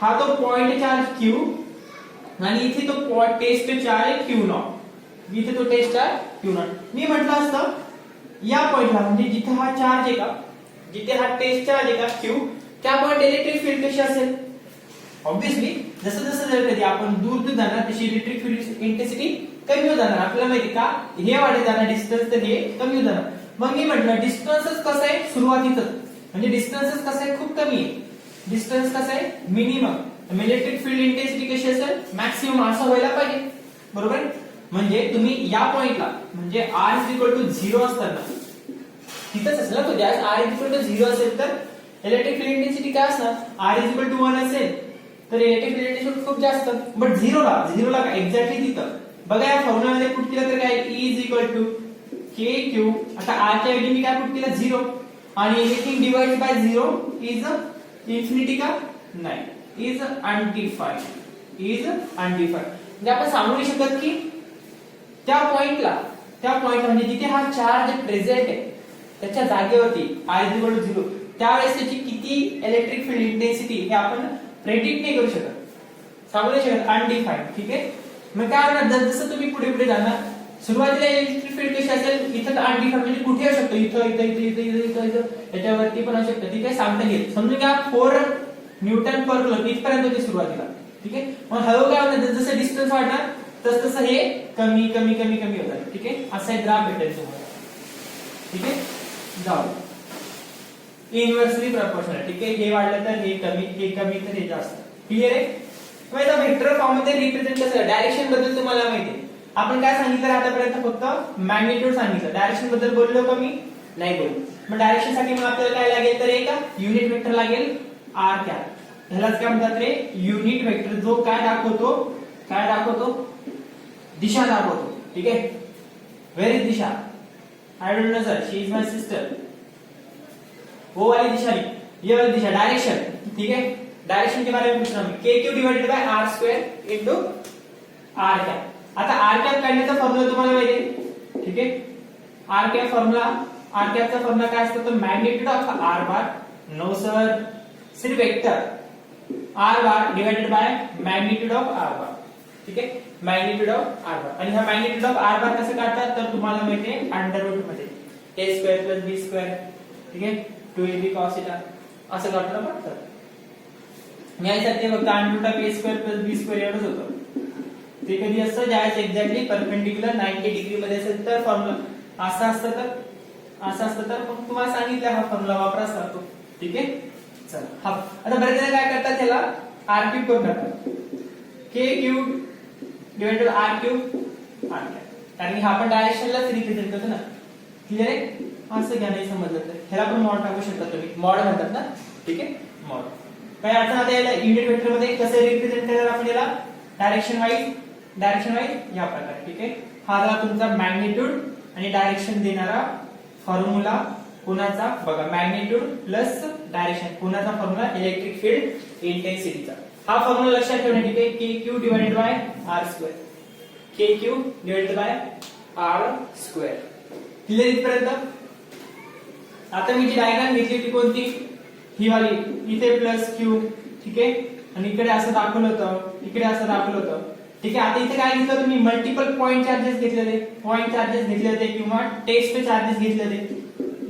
हा तो पॉइंट चार्ज Q आणि इथे तो टेस्ट चार्ज आहे Q0, इथे तो टेस्ट चार्ज Q0. मी म्हटलं असतं या पॉइंटला म्हणजे जिथे हा चार्ज आहे का, जिथे हा टेस्ट चार्ज आहे का Q, त्या पॉइंट इलेक्ट्रिक फील्ड कशी असेल. ऑब्विसली जसं जसं जर कधी आपण दूर दूर जाणार तशी इलेक्ट्रिक फील्ड इंटेन्सिटी कमी होत जाणार. आपल्याला माहिती का हे वाढत जाणार डिस्टन्स, तर हे कमी होत जाणार. मग मी म्हटलं डिस्टन्सच कसं आहे सुरुवातीचं, म्हणजे डिस्टन्सच कसं आहे खूप कमी आहे, डिस्टन्स कसं आहे मिनिमम. इलेक्ट्रिक फील्ड इंटेन्सिटी कशी असेल मॅक्सिमम असं व्हायला पाहिजे बरोबर. म्हणजे तुम्ही या पॉइंटला म्हणजे R0 असताना तिथंच असेल ना तो, ज्या R0 असेल तर इलेक्ट्रिक फील्ड इंटेन्सिटी काय असणार, R1 असेल तर इलेक्ट्रिक फील्ड इंटेन्सिटी खूप जास्त. बट 0 ला काय एक्झॅक्टली तिथं बघा या फॉर्म्युला मध्ये पुट केलं तर काय E KQ. आता R च्या ऐवजी मी काय पुट केलं 0 आणि anything divided by 0 is infinity का नाही, इज अनडिफाइंड, म्हणजे आपण सांगू नाही शकत की त्या पॉइंटला म्हणजे जिथे हा चार्ज प्रेझेंट आहे त्याच्या जागेवरती R0 त्यावेळेस त्याची किती इलेक्ट्रिक फील्ड इंटेन्सिटी हे आपण प्रेडिक्ट नाही करू शकत, सांगू नाही शकत, अनडिफाइंड, ठीक आहे. मग काय होणार जसं तुम्ही पुढे पुढे जाणार सुरुवातीला इलेक्ट्रिक फील्ड कशी असेल इथं अनडिफाइंड म्हणजे कुठे असू शकतो, इथं याच्यावरती पण असू शकतं, ठीक आहे. सांगता येईल. समजून घ्या 4 न्यूटन पर कूलम इथपर्यंत होती सुरुवातीला, ठीक आहे. मग हळू काय होणार जसं डिस्टन्स वाढणार तसं हे कमी होणार, ठीक आहे. असा एक ग्राफ भेटेल तुम्हाला, ठीक आहे. जाऊ इनव्हर्सली प्रपोर्शनल, ठीक आहे. हे वाढलं तर हे कमी तर हे जास्त, क्लिअर आहे. मग वेक्टर फॉर्म मध्ये रिप्रेझेंट कसं, डायरेक्शन बद्दल तुम्हाला माहिती आहे. आपण काय सांगितलं आतापर्यंत फक्त मॅग्निट्यूड सांगितलं, डायरेक्शन बद्दल बोललो का मी नाही बोललो. मग डायरेक्शन साठी मग आपल्याला काय लागेल तर एक युनिट वेक्टर लागेल r कॅप. ह्यालाच काय म्हणतात रे युनिट वेक्टर, जो काय दाखवतो दिशा दाखवतो, ठीक आहे. Where is Disha, I don't know sir, she is my sister. वो वाली दिशा नहीं, ये वाली दिशा डायरेक्शन, ठीक है. डायरेक्शन के बारे में पूछना है, KQ divided by R² into r cap. आता r कॅप काढण्याचा फॉर्म्युला तुम्हाला माहिती आहे, ठीक आहे. r कॅपचा फॉर्म्युला काय असतो तर magnitude of r bar, no sir सिर्फ vector r bar divided by magnitude of r bar, ठीक आहे. Magnitude of r bar. आणि हा मॅग्निट्यूड ऑफ r बार कसं काढतात तर तुम्हाला माहिती आहे अंडर रूट मध्ये a² + b², ठीक आहे. 2ab cos θ असं आपल्याला पडतं. यासाठी फक्त √a² + b² एवढंच होतं. ते कधी असतं ज्यावेळेस एक्झॅक्टली परपेंडिक्युलर 90 डिग्री मध्ये असेल तर फॉर्म्युला असं असतं तर मग तुम्हाला सांगितलं हा फॉर्म्युला वापराच लागतो. ठीक आहे. चला हा आता बरेच जण काय करतात त्याला r³ करून टाकतात. k³ / r³ कारण की हा आपण डायरेक्शनलाच रिप्रेझेंट करतो ना. क्लिअर आहे. असं घ्या, नाही समजलं तर ह्याला पण मॉड टाकू शकता तुम्ही. मॉड म्हणतात ना. ठीक आहे. मॉड काय अडचण आता याला युनिट वेक्टर मध्ये कसं रिप्रेझेंट करणार आपण याला डायरेक्शन वाईज या प्रकारे. ठीक आहे. हा झाला तुमचा मॅग्निट्यूड आणि डायरेक्शन देणारा फॉर्म्युला कोणाचा बघा. मॅग्निट्यूड प्लस डायरेक्शन कोणाचा फॉर्म्युला इलेक्ट्रिक फील्ड इंटेन्सिटीचा. हा फॉर्म्युला लक्षात ठेवणे. ठीक आहे. kq / r². kq / r². Clear इथपर्यंत. आता मी जी डायग्राम घेतली होती कोणती ही वाली. इथे प्लस q. ठीक आहे. आणि इकडे असं दाखवलं होतं, इकडे असं दाखवलं होतं. ठीक आहे. आता इथे काय घेतलं तुम्ही मल्टिपल पॉइंट चार्जेस घेतलेले किंवा टेस्ट चार्जेस घेतलेले.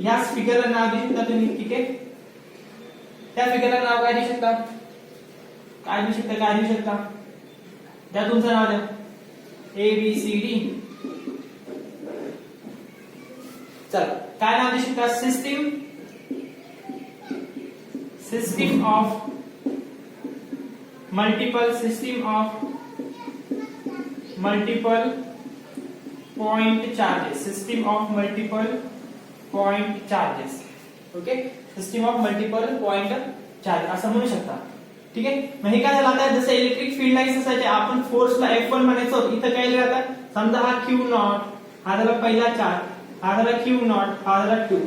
या फिगरला नाव देऊ शकता तुम्ही. ठीक आहे. त्या फिगरला नाव काय देऊ शकता त्या तुमचं नाव द्या. ABCD. चला काय नाव देऊ शकता. System of multiple point charges. Okay. System of multiple point charge असं म्हणू शकता. ठीक आहे. मग हे काय झालं आता जसं इलेक्ट्रिक फील्ड लाईन्स असायचे आपण फोर्सला F1 म्हणायचो. इथं काय लिहिलं आता समजा हा Q0 हा झाला पहिला चार्ज, हा झाला Q0 हा झाला 2,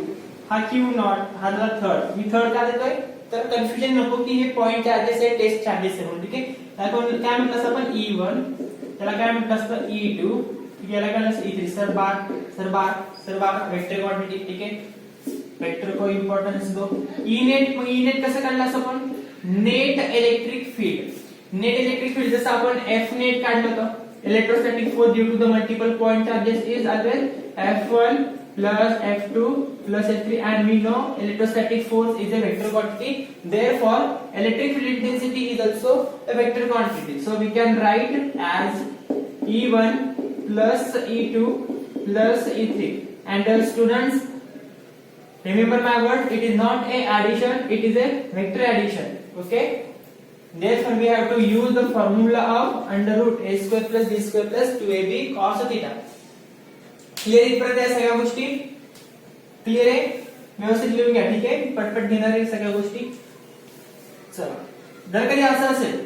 हा Q0 हा झाला थर्ड. मी थर्ड का देतोय तर कन्फ्युजन नको की हे पॉइंट चार्जेस आहे टेस्ट चार्जेस आहे म्हणून. ठीक आहे. काय म्हटलं असं आपण E1 त्याला काय म्हटलं असतं E2. ठीक आहे. याला काय असतं E3. सर बार वेक्टर क्वांटिटी. ठीक आहे. वेक्टर को इंपॉर्टन्स दो. E नेट कसं काढलं असं आपण नेट इलेक्ट्रिक फील्ड जसं आपण F नेट काढलं होतं. Electrostatic force due to the multiple point charges is always F1 plus F2 plus F3 and we know electrostatic force is a vector quantity, therefore electric field intensity is also a vector quantity. So we can write as E1 plus E2 plus E3. And students, remember my word, it is not a addition, it is a vector addition. Okay. Therefore we have to use the formula of √a² plus b² plus 2ab cos theta. Clear इथपर्यंत या सगळ्या गोष्टी clear आहे. व्यवस्थित लिहून घ्या. ठीक आहे. पटपट घेणार आहे सगळ्या गोष्टी. चला जर कधी असं असेल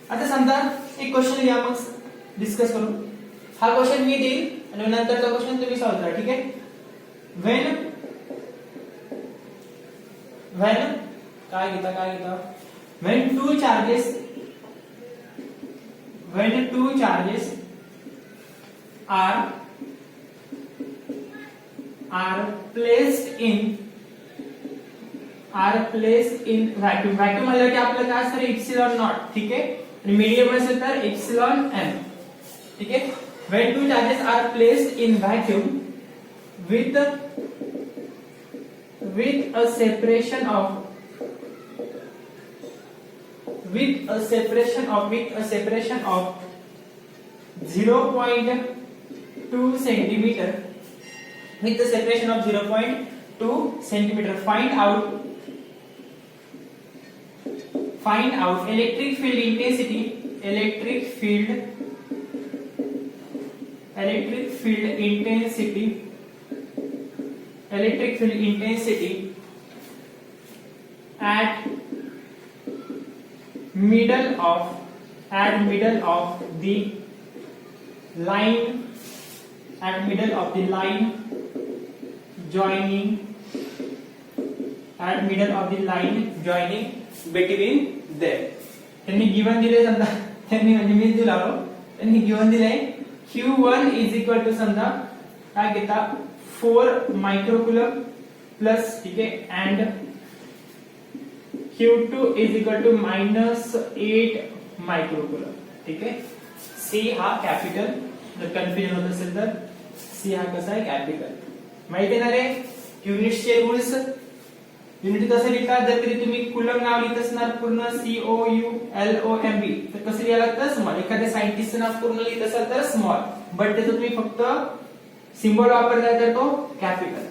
आता समजा एक क्वेश्चन लिहा मग डिस्कस करू. हा क्वेश्चन मी देईल आणि नंतरचा क्वेश्चन तुम्ही सॉल्व्ह करा. ठीक आहे. व्हेन काय घेता when two charges are placed in vacuum म्हणजे की आपलं काय असतं एप्सिलॉन नॉट. ठीक आहे. आणि मीडियम असेल तर एप्सिलॉन m. ठीक आहे. when two charges are placed in vacuum with a separation of 0.2 centimeter, with the separation of 0.2 centimeter, find out electric field intensity at middle of the line joining between them. त्यांनी given दिले समजा त्यांनी म्हणजे मी दिला त्यांनी given दिले Q1 is equal to समजा काय घेता 4 मायक्रोकुलम प्लस. ठीक आहे. and Q2 is equal to -8 मायक्रोकुलम. ठीक आहे. C हा कॅपिटल. जर कन्फ्युजन होत असेल तर C हा कसा आहे कॅपिटल. माहिती आहे ना रे युनिट्सचे रूल्स. युनिट कसं लिहितात, जर कधी तुम्ही कुलम नाव लिहित असणार पूर्ण COULOMB तर कसं लिहायला लागतं स्मॉल. एखाद्या सायंटिस्टचं नाव पूर्ण लिहित असाल तर स्मॉल, बट त्याचं तुम्ही फक्त सिम्बॉल वापरला तर तो कॅपिटल.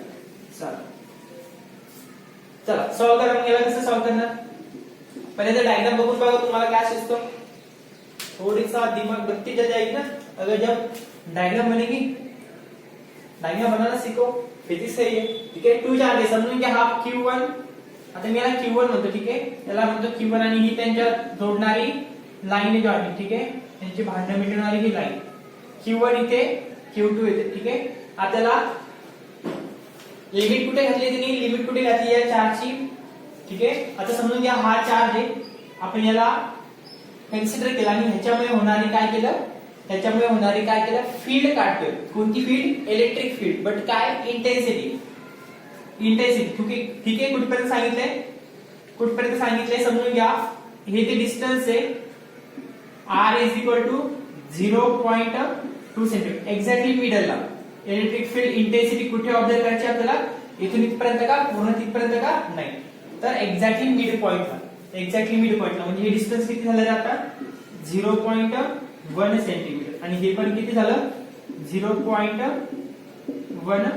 चला सॉल्व करा. मग याला कसं सॉल्व करणार, पहले तो डायग्राम बघून बघा तुम्हाला काय सुचतो. थोड़ी सा दिमाग बत्ती जल जाएगी ना अगर जब डायग्राम बनेगी. डायग्राम बनाना सीखो, फिजिक्स से ये ठीक है. 2 चार्जेस समजून घ्या. हा Q1, आता मी याला Q1 म्हणतो ठीक आहे. याला म्हणतो Q1 आणि ही त्यांच्या जोडणारी लाईन आहे जॉइंट ठीक आहे. त्यांची भांडण मिटवणारी ही लाईन Q1 इथे Q2 येते ठीक आहे. आता त्याला लिमिट कुठे घातली त्यांनी, लिमिट कुठे घातली या चार्जची ठीक आहे. आता समजून घ्या हा चार्ज आहे, आपण याला कन्सिडर केला आणि ह्याच्यामुळे होणारी काय केलं, ह्याच्यामुळे होणारी काय केलं फील्ड काढतोय. कोणती फील्ड, इलेक्ट्रिक फील्ड, बट काय इंटेन्सिटी. इंटेन्सिटी ठीक आहे. कुठपर्यंत सांगितलंय, कुठपर्यंत सांगितलंय समजून घ्या. हे ते डिस्टन्स आहे R is equal to 0.2 centimetre exactly मिडलला. इलेक्ट्रिक फील्ड इंटेन्सिटी कुठे ऑब्झर्व करायची आपल्याला, इथून इथपर्यंत का, पूर्ण तिथपर्यंत का नाही, तर एक्झॅक्टली मिड पॉइंटला. एक्झॅक्टली मिड पॉइंटला म्हणजे हे डिस्टन्स किती झालं आता 0.1 सेंटीमीटर आणि हे पण किती झालं 0.1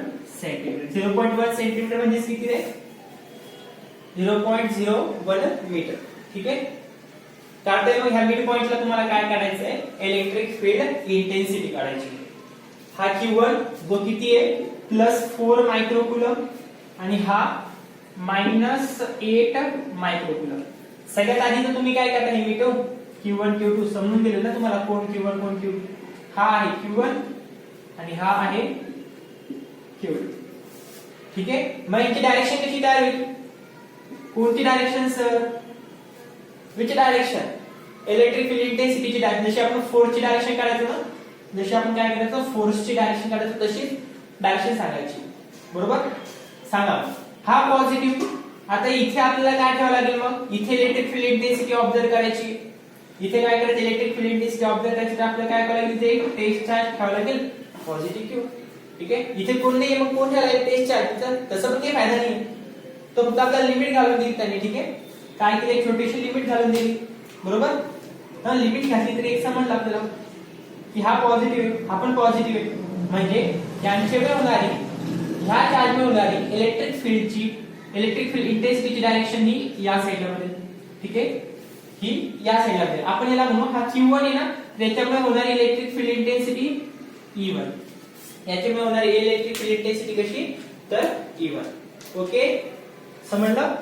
सेंटीमीटर. 0.1 सेंटीमीटर म्हणजे किती आहे 0.01 मीटर ठीक आहे. काढतोय मग ह्या मिड पॉइंटला तुम्हाला काय काढायचं आहे, इलेक्ट्रिक फील्ड इंटेन्सिटी काढायची. हा Q1 जो किती आहे +4 मायक्रोकुलम आणि हा -8 मायक्रोकुलम. सगळ्यात आधी तर तुम्ही काय करता, हे मिटव Q1 Q2 समजून दिलं ना तुम्हाला, कोण Q1 कोण Q2. हा आहे Q1 आणि हा आहे Q2 ठीक आहे. मग याची डायरेक्शन कशी तयार होईल, कोणती direction sir, which direction, electric field इंटेन्सिटीची डायरेक्शन. जशी आपण फोर्सची डायरेक्शन काढायचो ना, जशी आपण काय करायचो फोर्सची डायरेक्शन काढायचो तशी डायरेक्शन सांगायची बरोबर. सांगा हा पॉझिटिव्ह. आता इथे आपल्याला काय ठेवावं लागेल, मग इथे इलेक्ट्रिक फील्ड इंटेन्सिटी ऑब्झर्व करायची. इथे काय करायचं, इलेक्ट्रिक फील्ड इंटेन्सिटी ऑब्झर्व करायची, तर आपल्याला काय करायला लागेल, इथे टेस्ट चार्ज ठेवावा लागेल पॉझिटिव्ह क्यू ठीक आहे. इथे कोण नाही मग कोण ठेवायला लागेल टेस्ट चार्ज. तसं पण काही फायदा नाही, तो फक्त आपल्याला लिमिट घालून दिली त्यांनी ठीक आहे. काय केलं, एक छोटीशी लिमिट घालून दिली बरोबर. हा लिमिट घातली तरी एक समजलं आपल्याला की हा पॉझिटिव्ह आहे, हा पण पॉझिटिव्ह आहे, म्हणजे यांच्यामुळे होणारी, ह्या चार्जमुळे होणारी इलेक्ट्रिक फील्ड इंटेन्सिटीची डायरेक्शन ही या साइडला बनेल ठीक आहे. ही या साइडला बनेल. आपण याला म्हणू हा Q1 आहे ना, त्याच्यामुळे होणारी इलेक्ट्रिक फील्ड इंटेन्सिटी E1, याच्यामुळे होणारी इलेक्ट्रिक फील्ड इंटेन्सिटी कशी तर E1 ओके समजलं.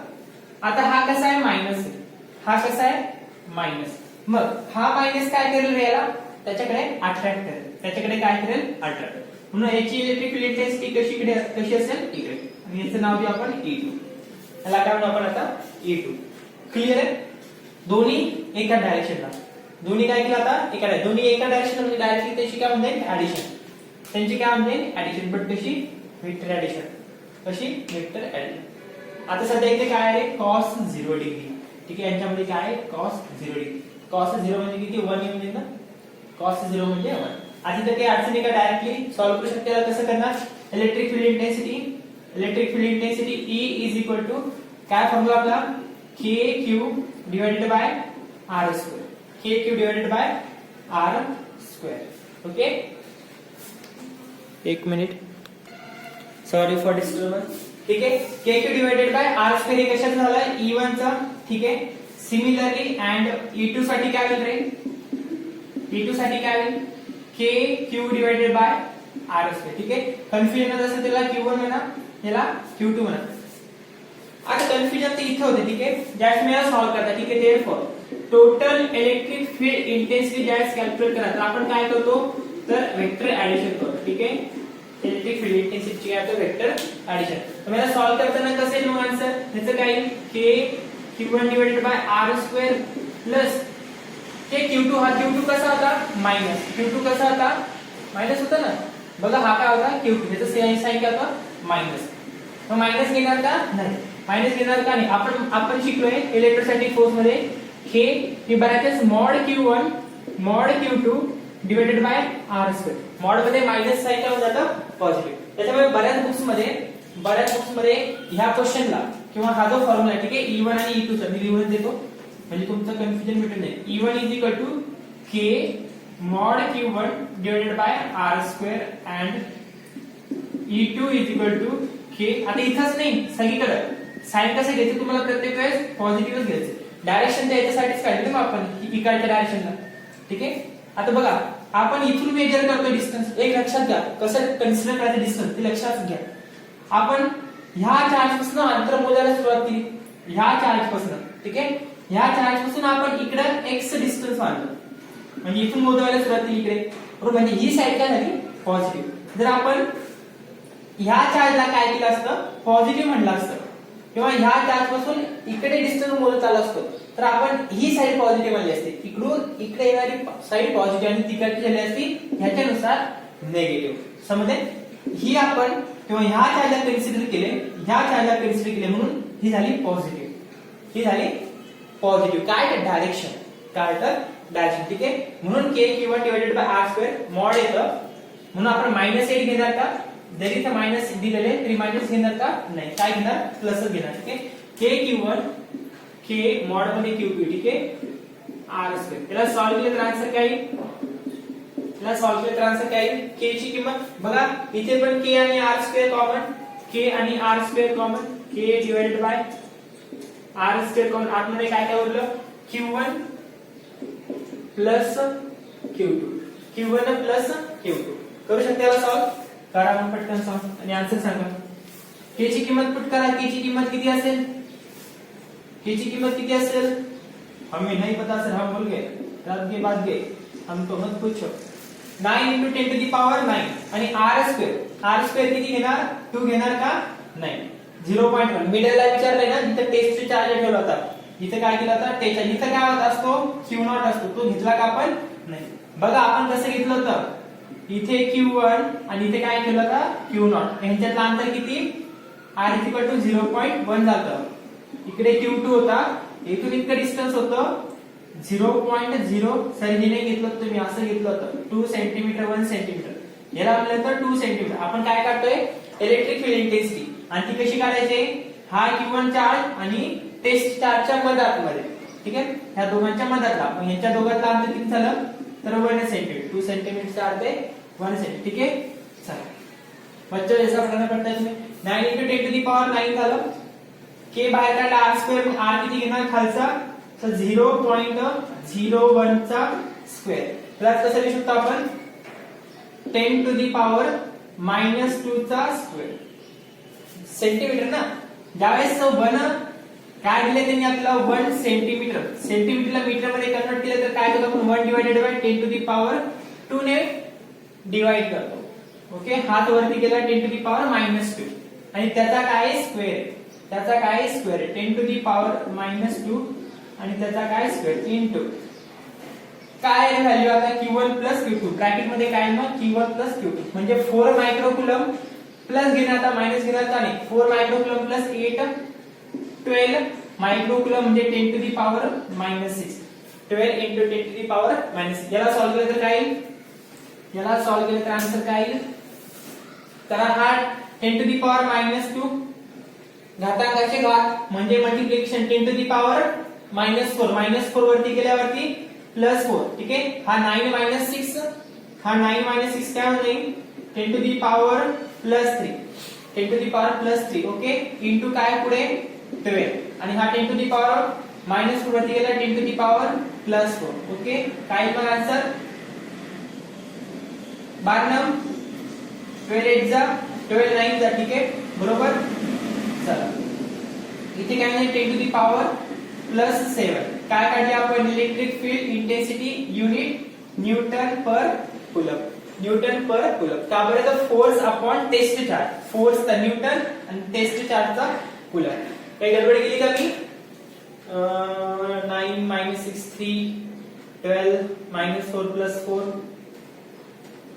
आता हा कसा आहे मायनस आहे, हा कसा आहे मायनस. मग हा मायनस काय करेल रे याला, त्याच्याकडे अट्रॅक्ट करेल, त्याच्याकडे काय करेल अट्रॅक्ट. म्हणून याची इलेक्ट्रिक फील्ड इंटेन्सिटी कशी असेल इकडे, आणि याचं नाव देऊ आपण E2. याला काय म्हणू आपण आता E2. क्लिअर आहे. दोन्ही एका डायरेक्शनला, दोन्ही काय केलं आता एका, दोन्ही एका डायरेक्शनला म्हणजे डायरेक्टली त्याची काय म्हणते ऍडिशन, त्यांची काय म्हणते ऍडिशन, बट कशी वेक्टर ऍडिशन, कशी वेक्टर ऍडिशन. आता सध्या इथे काय आहे cos 0 डिग्री ठीक आहे. यांच्यामध्ये काय आहे cos 0 डिग्री. cos 0 म्हणजे किती 1 म्हणजे ना, cos 0 म्हणजे 1. आधी तर काही अडचण नाही का, डायरेक्टली सॉल्व्ह करू शकते. कसं करणार, electric field intensity E is equal to काय फॉर्म्युला आपला KQ divided by R square, KQ divided by R square okay. एक मिनिट सॉरी फॉर डिस्टर्बन्स ठीक आहे. KQ divided by R square हे कशाचं झालं E1 चा ठीक आहे. सिमिलरली अँड E2 साठी काय होईल रे, E2 साठी काय होईल KQ divided by R square ठीक आहे. कन्फ्युजन असेल त्याला Q1 म्हणा, याला Q2 म्हणा. आता कन्फ्युजन ते इथे होते ठीक आहे, ज्यावेळेस मी याला सॉल्व्ह करता ठीक आहे. Therefore total electric field intensity ज्यावेळेस कॅल्क्युलेट करा तर आपण काय करतो तर वेक्टर ऍडिशन करतो ठीक आहे. इलेक्ट्रिक फील्ड इंटेन्सिटी काय होतं वेक्टर ऍडिशन. तर मला सॉल्व्ह करताना कसं येईल मग आन्सर, त्याचं काय येईल KQ1 divided by R square plus KQ2. हा Q2 कसा होता मायनस, Q2 कसा होता मायनस होता ना बघा, हा काय होता Q2, त्याचं साइन काय होता मायनस. मग मायनस घेणार का नाही, मायनस घेणार का नाही. आपण शिकलोय इलेक्ट्रोस्टॅटिक फोर्स मध्ये K ही बऱ्याचच mod Q1 mod Q2 divided by R square. Mod मध्ये मायनस साइन काय होऊन जातं पॉझिटिव्ह. त्याच्यामुळे बऱ्याच बुक्स मध्ये बऱ्याच बुक्स मध्ये ह्या क्वेश्चनला किंवा हा जो फॉर्म्युला आहे ठीक आहे E1 आणि E2 चा मी लिहून देतो म्हणजे तुमचं कन्फ्युजन मिटून जाईल. E1 is equal to K mod Q1 divided by R² and E2 is equal to K. आता इथंच नाही सगळीकडे साइन कसं घ्यायचं तुम्हाला प्रत्येक वेळेस पॉझिटिव्हच घ्यायचं. डायरेक्शन द्यायच्यासाठीच काढली ना आपण इकडच्या डायरेक्शनला ठीक आहे. आता बघा आपण इथून मेजर करतो डिस्टन्स. एक लक्षात घ्या कसं कन्सिडर करायचं डिस्टन्स ते लक्षात घ्या. आपण ह्या चार्ज पासून अंतर मोजायला सुरुवात केली ह्या चार्ज पासून ठीक आहे. ह्या चार्ज पासून आपण इकडे x डिस्टन्स मानलं म्हणजे इथून मोजायला सुरुवात केली इकडे बरोबर. म्हणजे ही साइड काय झाली पॉझिटिव्ह. जर आपण ह्या चार्जला काय केलं असतं पॉझिटिव्ह म्हणलं असतं किंवा ह्या चार्ज पासून इकडे डिस्टन्स मोजत आला असतो तर आपण ही साइड पॉझिटिव्ह मानली असते. इकडून इकडे येणारी साइड पॉझिटिव्ह आणि तिकडची झाली असती ह्याच्यानुसार निगेटिव्ह. समजले. ही आपण किंवा ह्या चार्जला कन्सिडर केले ह्या चार्जला कन्सिडर केले म्हणून ही झाली पॉझिटिव्ह. ही झाली पॉझिटिव्ह. काय तर डायरेक्शन काय तर डायरेक्शन ठीक आहे. म्हणून K Q1 divided by R² mod येतं म्हणून आपण -8 घेणार का जरी इथे मायनस दिलेले तरी मायनस घेणार का नाही काय घेणार प्लसच घेणार ठीक आहे. K Q1 K मॉड मध्ये Q2 ठीक आहे R². याला सॉल्व्ह केलं तर आन्सर काय येईल. याला सॉल्व्ह केलं तर आन्सर काय येईल. K ची किंमत बघा इथे पण K आणि R² कॉमन K आणि R² common K divided by R² common आतमध्ये काय काय उरलं Q1 plus Q2 Q1 plus Q2. करू शकता याला सॉल्व्ह करा मग पटकन सॉल्व्ह आणि आन्सर सांगा. K ची किंमत पुट करा. K ची किंमत किती असेल K ची किंमत किती असेल हमें नहीं पता सर हम भूल गए रात के बाद गए हम तो मत पूछो. 9 into 10 to the power 9 आणि R² किती घेणार 2 घेणार का नाही 0.1. मिडलला विचारलंय ना जिथे टेस्ट चार्ज ठेवला होता इथे काय केलं होता टेस्ट इथे काय होत असतो Q0 असतो तो घेतला का आपण नाही. बघा आपण कसं घेतलं होतं इथे Q1 आणि इथे काय केलं होतं Q0 यांच्यातलं अंतर किती R = 0.1 जातं. इकडे Q2 होता इथून इतकं डिस्टन्स होतं 0.0 सर हे नाही घेतलं तुम्ही असं घेतलं होतं 2 सेंटीमीटर 1 सेंटीमीटर याला आपल्याला तर 2 सेंटीमीटर. आपण काय काढतोय इलेक्ट्रिक फील्ड इंटेन्सिटी आणि ती कशी काढायची हा Q1 चार्ज आणि टेस्ट चार्जच्या मधात ठीक आहे ह्या दोघांच्या मधातला मग ह्यांच्या दोघांतलं अंतर किती झालं तर 1 सेंटीमीटर 2 सेंटीमीटर अर्धे 1 सेंटीमीटर ठीक आहे. चला बच्चों ऐसा पढ़ना पड़ता है इसमें 9 into 10 to the power 9 झालं. K बाहेर काढला R² R किती घेणार खालचा तर 0.01 चा स्क्वेअर प्लस कसं लिहू शकतो आपण 10 to the power -2 चा स्क्वेअर सेंटीमीटर ना. ज्यावेळेस 1 काय दिले त्यांनी आपल्याला 1 सेंटीमीटर सेंटीमीटरला मीटर मध्ये कन्वर्ट केलं तर काय करतो आपण 1 divided by 10 to the power 2 ने डिवाइड करतो. ओके हात वरती गेला 10 to the power -2 आणि त्याचा काय स्क्वेअर त्याचा काय स्क्वेअर 10 to the power -2 आणि त्याचा काय स्क्वेअर इनटू काय व्हॅल्यू आता Q1 प्लस Q2 ब्रॅकेट मध्ये काय मग Q1 प्लस Q2 म्हणजे 4 मायक्रोकुलम प्लस घेणार आता मायनस घेणार का नाही 4 मायक्रोकुलम प्लस 8 12 मायक्रोकुलम म्हणजे 10 to the power -6 12 into 10 to the power -6. याला सॉल्व्ह केलं तर काय येईल याला सॉल्व्ह केलं तर आन्सर काय येईल तर हा 10 to the power -2 घातांकाचे घात म्हणजे मल्टिप्लिकेशन 10 to the power -4 वरती गेल्यावरती +4 ठीक आहे. हा 9 6 हा 9 6 काय होईल 10 to the power +3 10 to the power +3 okay into काय पुढे 12 आणि हा 10 to the power -4 वरती गेला 10 to the power +4 ओके. काय मग आन्सर 12 12 8 जा 12 9 जा ठीक आहे बरोबर. चला इथे काय आहे 10 to the power +7 काय काढली आपण electric field intensity unit newton per coulomb का बरं तर force upon test charge force चा न्यूटन आणि टेस्ट चार्जचा कूलम. काही गडबड केली का मी 9 6 3 12 -4 +4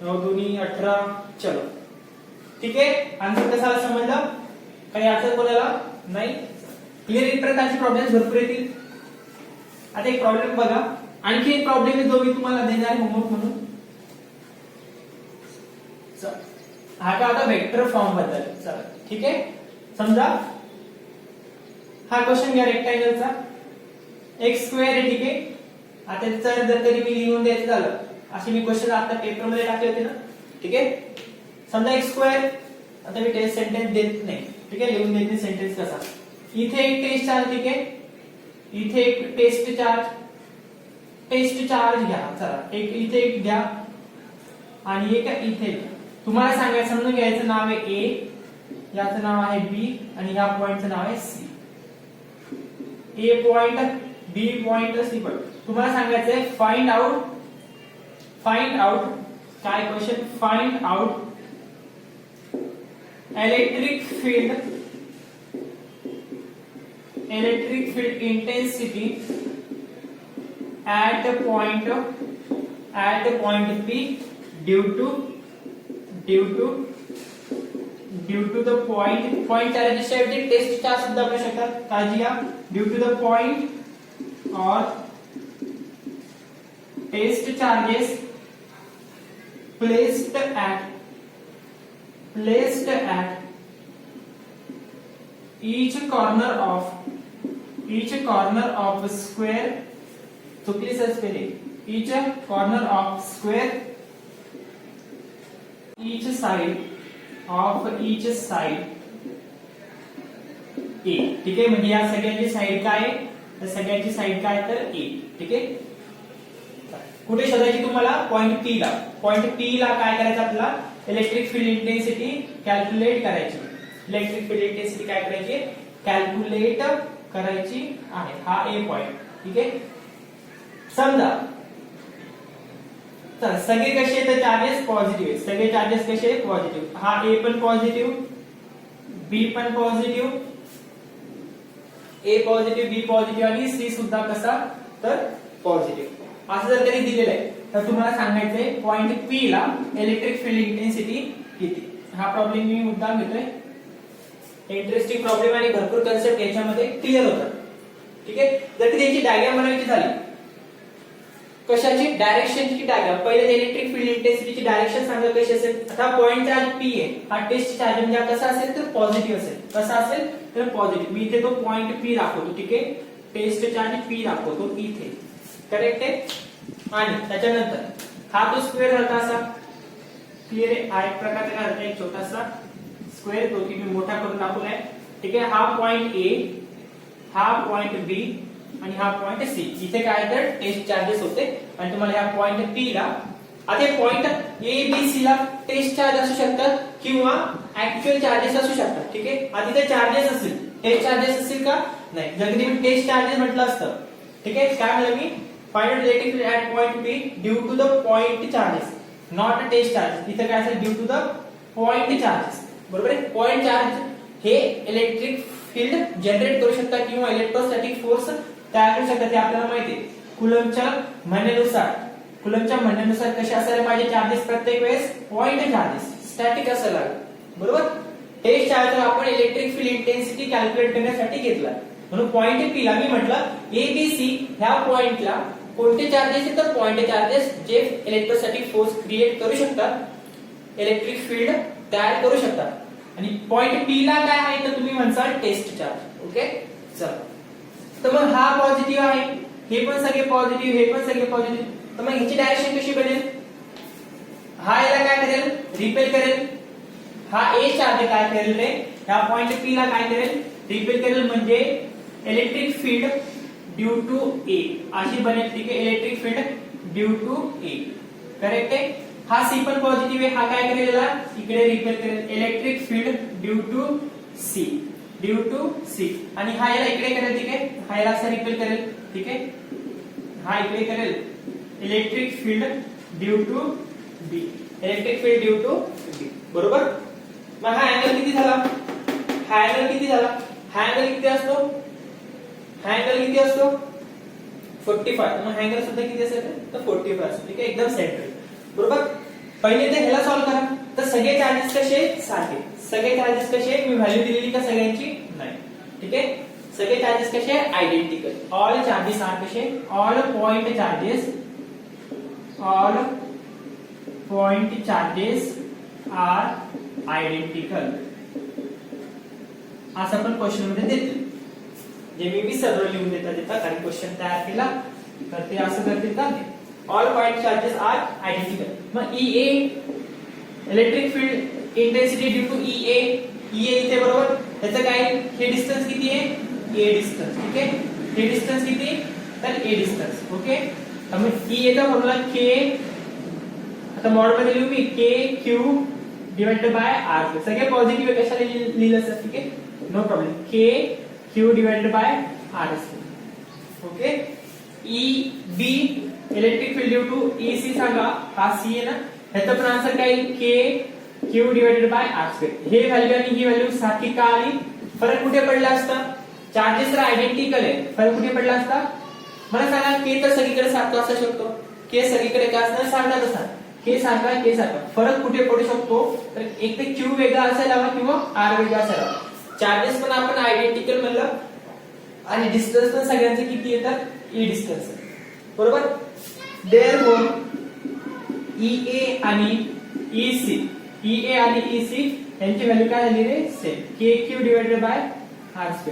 9 2 18 चलो ठीक आहे. आन्सर कसा समजलं काही अडचण कोणाला नाही क्लिअर. एक प्रकारचे प्रॉब्लेम्स भरपूर येतील. आता एक प्रॉब्लेम बघा आणखी एक प्रॉब्लेम आहे जो मी तुम्हाला देणार आहे होमवर्क म्हणून. हा काय होता वेक्टर फॉर्म बद्दल. चला ठीक आहे. समजा हा क्वेश्चन घ्या रेक्टँगलचा एक्स स्क्वेअर आहे. ठीक आहे. आता जर तरी मी लिहून द्यायचं झालं असे मी क्वेश्चन आता पेपर मध्ये टाकले होते ना. ठीक आहे. समजा एक्स स्क्वेअर, आता मी टेस्ट सेंटेन्स देत नाही. ठीक आहे. लिहून देते सेंटेन्स कसा. इथे एक टेस्ट चार्ज. ठीक आहे. इथे एक टेस्ट चार्ज घ्या. चला एक इथे एक घ्या आणि एक इथे घ्या. तुम्हाला सांगायचं समजून घ्यायचं नाव आहे ए, याचं नाव आहे बी आणि या पॉइंटचं नाव आहे C. A point, B point, C point. तुम्हाला सांगायचंय फाइंड आउट काय question, find out electric field intensity at point P due to the point charges साठी टेस्ट चार्ज सुद्धा वापरू शकतात. काळजी घ्या. ड्यू टू द पॉइंट और test charges placed at each corner of square. चुकली sir spelling. each corner of square, each side A. ठीक आहे. म्हणजे या सगळ्यांची साइड काय आहे, तर सगळ्यांची साइड काय तर A. ठीक आहे. कुठे शोधायची तुम्हाला, पॉइंट P ला. पॉइंट P ला काय करायचं आपल्याला, इलेक्ट्रिक फील्ड इंटेन्सिटी कॅल्क्युलेट करायची. इलेक्ट्रिक फील्ड इंटेन्सिटी काय करायची, कॅल्क्युलेट करायची आहे. हा A पॉइंट. ठीक आहे. समजा तर सगळे कसे आहेत, चार्जेस पॉझिटिव्ह आहेत. सगळे चार्जेस कसे आहेत, पॉझिटिव्ह. हा ए पण पॉझिटिव्ह, बी पण पॉझिटिव्ह, ए पॉझिटिव्ह, बी पॉझिटिव्ह आणि सी सुद्धा कसा तर पॉझिटिव्ह. असं जर तरी दिलेलं आहे तर तुम्हाला सांगायचंय पॉइंट पी ला इलेक्ट्रिक फील्ड इंटेन्सिटी किती. हा प्रॉब्लेम मी मुद्दाम घेतोय. इंटरेस्टिंग प्रॉब्लेम आणि भरपूर कन्सेप्ट याच्यामध्ये क्लिअर होतात. ठीक आहे. जर त्याची डायग्राम बनवायची झाली, कशाची, डायरेक्शनची डायग्राम. पहिले इलेक्ट्रिक फील्ड इंटेन्सिटीची डायरेक्शन सांगा कशी असेल. आता पॉइंट चार्ज पी आहे, हा टेस्ट चार्ज म्हणजे कसा असेल तर पॉझिटिव्ह असेल. कसा असेल तर पॉझिटिव्ह. मी इथे तो पॉइंट पी दाखवतो. ठीक आहे. टेस्ट चार्ज पी दाखवतो इथे. करेक्ट आहे. आणि त्याच्यानंतर हा तो स्क्वेअर होता असा. क्लिअर आहे. हा एक प्रकारचा काय होता, एक छोटासा स्क्वेअर, तो की मी मोठा करून दाखवलाय. ठीक आहे. हा पॉइंट ए, हा पॉइंट बी आणि हा पॉइंट सी. इथे काय तर टेस्ट चार्जेस होते आणि तुम्हाला ह्या पॉइंट पी ला, आता पॉइंट ए बी सी ला टेस्ट चार्ज असू शकतात किंवा ऍक्च्युअल चार्जेस असू शकतात. ठीक आहे. आधी ते चार्जेस असतील, टेस्ट चार्जेस असतील का नाही. जर कधी मी टेस्ट चार्जेस म्हटलं असतं, ठीक आहे, काय म्हणलं मी, find out electric field at point P due to the point charges, not test charges. इथे काय असेल, due to the point charges. बरोबर आहे. पॉइंट चार्ज हे इलेक्ट्रिक फील्ड जनरेट करू शकतात किंवा इलेक्ट्रोस्टॅटिक फोर्स तयार करू शकतात. ते आपल्याला माहिती आहे. कुलम्बच्या म्हणण्यानुसार कसे असायला पाहिजे चार्जेस, प्रत्येक वेळेस पॉइंट चार्जेस स्टॅटिक असायला. बरोबर. टेस्ट चार्ज आपण इलेक्ट्रिक फील्ड इंटेन्सिटी कॅल्क्युलेट करण्यासाठी घेतला. म्हणून पॉइंट पी ला मी म्हटलं ए बी सी ह्या पॉइंटला कोणते चार्जेस आहेत, तर पॉइंट चार्जेस जे इलेक्ट्रोस्टॅटिक फोर्स क्रिएट करू शकतात, इलेक्ट्रिक फील्ड तयार करू शकतात. आणि पॉइंट पी ला काय आहे तर तुम्ही म्हणसाल टेस्ट चार्ज. ओके. चला, तर मग हा पॉझिटिव्ह आहे, हे पण सगळे पॉझिटिव्ह, हे पण सगळे पॉझिटिव्ह. तर मग ह्याची डायरेक्शन कशी बनेल, हा याला काय करेल, रिपेल करेल. हा ए चार्ज काय करेल रे, ह्या पॉइंट पी ला काय करेल, रिपेल करेल. म्हणजे electric field due to A अशी बनेल. ठीक आहे. Electric field due to A. Correct आहे. हा सी पण पॉझिटिव्ह आहे, हा काय करेल, इकडे रिपेल करेल. Electric field due to C, due to C. आणि हा याला इकडे करेल. ठीक आहे. हा याला असा रिपेल करेल. ठीक आहे. हा इकडे करेल electric field due to B, electric field due to B. बरोबर. मग हा अँगल किती झाला, हा अँगल किती झाला, हा अँगल किती असतो, हा अँगल किती असतो 45. मग अँगल सुद्धा किती असेल तर 45 असतो. ठीक आहे. एकदम सेंट्रल. बरोबर. पहिले ते ह्याला सॉल्व्ह करा. तर सगळे चार्जेस कसे सारखे, सगळे चार्जेस कसे, मी व्हॅल्यू दिलेली का सगळ्यांची नाही. ठीक आहे. सगळे चार्जेस कसे आयडेंटिकल. ऑल चार्जेस आर कसे, all point charges are identical असं पण क्वेश्चन मध्ये देते. जे मी सर्व लिहून देतात काही क्वेश्चन तयार केला तर ते असं करतील का all point charges are identical. मग EA electric field intensity due to EA इथे बरोबर त्याचं काय हे डिस्टन्स किती आहे A डिस्टन्स. ठीक आहे हे डिस्टन्स किती तर A डिस्टन्स. ओके मग EA चा फॉर्म्युला K आता मॉड मध्ये लिहू मी KQ डिवाइडेड बाय R. सगळे पॉझिटिव्ह कशाला लिहिलं सर. ठीक आहे no problem KQ divided by R. Okay EB electric field due to EC सांगा हा C आहे ना ह्याचं पण आन्सर काय KQ डिवाइडेड बाय R². हे व्हॅल्यू आणि ही व्हॅल्यू सारखी का आली फरक कुठे पडला असता चार्जेस तर आयडेंटिकल आहे फरक कुठे पडला असता मला सांगा K तर सगळीकडे सारखा असू शकतो K सगळीकडे का असणार सारखाच असणार K सारखा फरक कुठे पडू शकतो तर एक ते Q वेगळा असायला हवा किंवा R वेगळा असायला हवा. चार्जेस पण आपण आयडेंटिकल म्हणलं आणि डिस्टन्स पण सगळ्यांचे किती येतात E डिस्टन्स बरोबर. देअरफॉर EA आणि EA आणि EC यांची व्हॅल्यू काय झाली रे same KQ divided by R².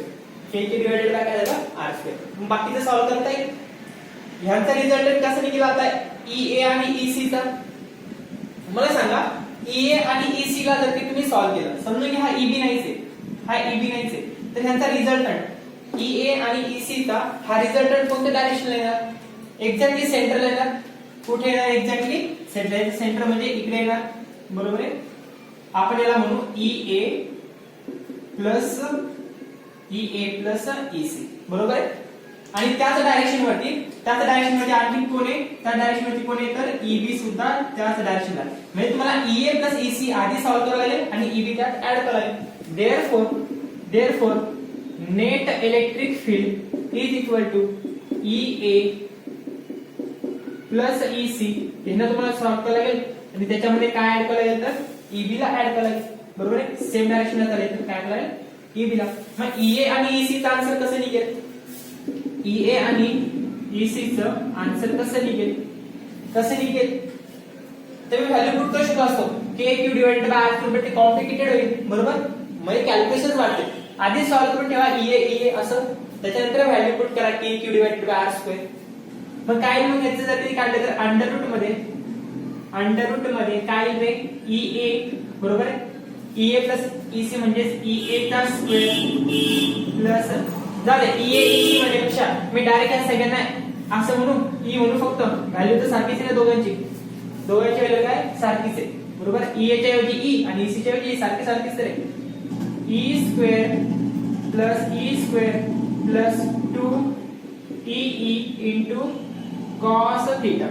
KQ divided by काय झालं R². मग बाकीचं सॉल्व करता येईल. ह्यांचा रिझल्टंट कसा निघाला आता EA आणि EC चा मला सांगा EA आणि EC ला जर तुम्ही सॉल्व केलं समजून घ्या हा EB नाहीच आहे तर ह्यांचा रिझल्टंट EA आणि EC चा हा रिझल्टंट कोणत्या डायरेक्शनला येणार एक्झॅक्टली सेंटरला येणार. कुठे येणार एक्झॅक्टली सेंटर म्हणजे इकडे येणार बरोबर आहे. आपण याला म्हणू EA प्लस EC बरोबर आहे. आणि त्याच डायरेक्शन मध्ये आणखी कोण आहे त्या डायरेक्शन मध्ये कोण आहे तर EB सुद्धा त्याच डायरेक्शनला म्हणजे तुम्हाला EA प्लस EC आधी सॉल्व करायला लागेल आणि EB त्यात ऍड करायला लागेल. Therefore net electric field is equal to EA plus EC यांना तुम्हाला सॉल्व करायला लागेल आणि त्याच्यामध्ये काय ऍड करायला लागेल तर EB ला ऍड करायला लागेल बरोबर आहे. सेम डायरेक्शनला चालेल तर काय करायला EB ला. मग EA आणि EC चा आन्सर कसं निघेल EA आणि EC चं आन्सर कसं निघेल तर मी व्हॅल्यू पुट करू शकतो असतो KQ डिवाइडेड बाय R² पण ते कॉम्प्लिकेटेड होईल बरोबर. म्हणजे कॅल्क्युलेशन वाढते आधी सॉल्व करून ठेवा EA असं त्याच्यानंतर व्हॅल्यू पुट करा KQ डिवाइडेड बाय R². मग काय मग याचं जर ते काढलं तर अंडर रूट मध्ये काय येईल EA बरोबर आहे. EA प्लस EC म्हणजे EA चा स्क्वेअर प्लस झाले EA EC मध्ये पेक्षा मी डायरेक्ट या सगळ्यांना असं म्हणू फक्त व्हॅल्यू तर सारखीच आहे दोघांची व्हॅल्यू काय सारखीच आहे बरोबर. EA च्या ऐवजी E आणि EC च्या ऐवजी सारखीच तर आहे E² plus 2EE into cos theta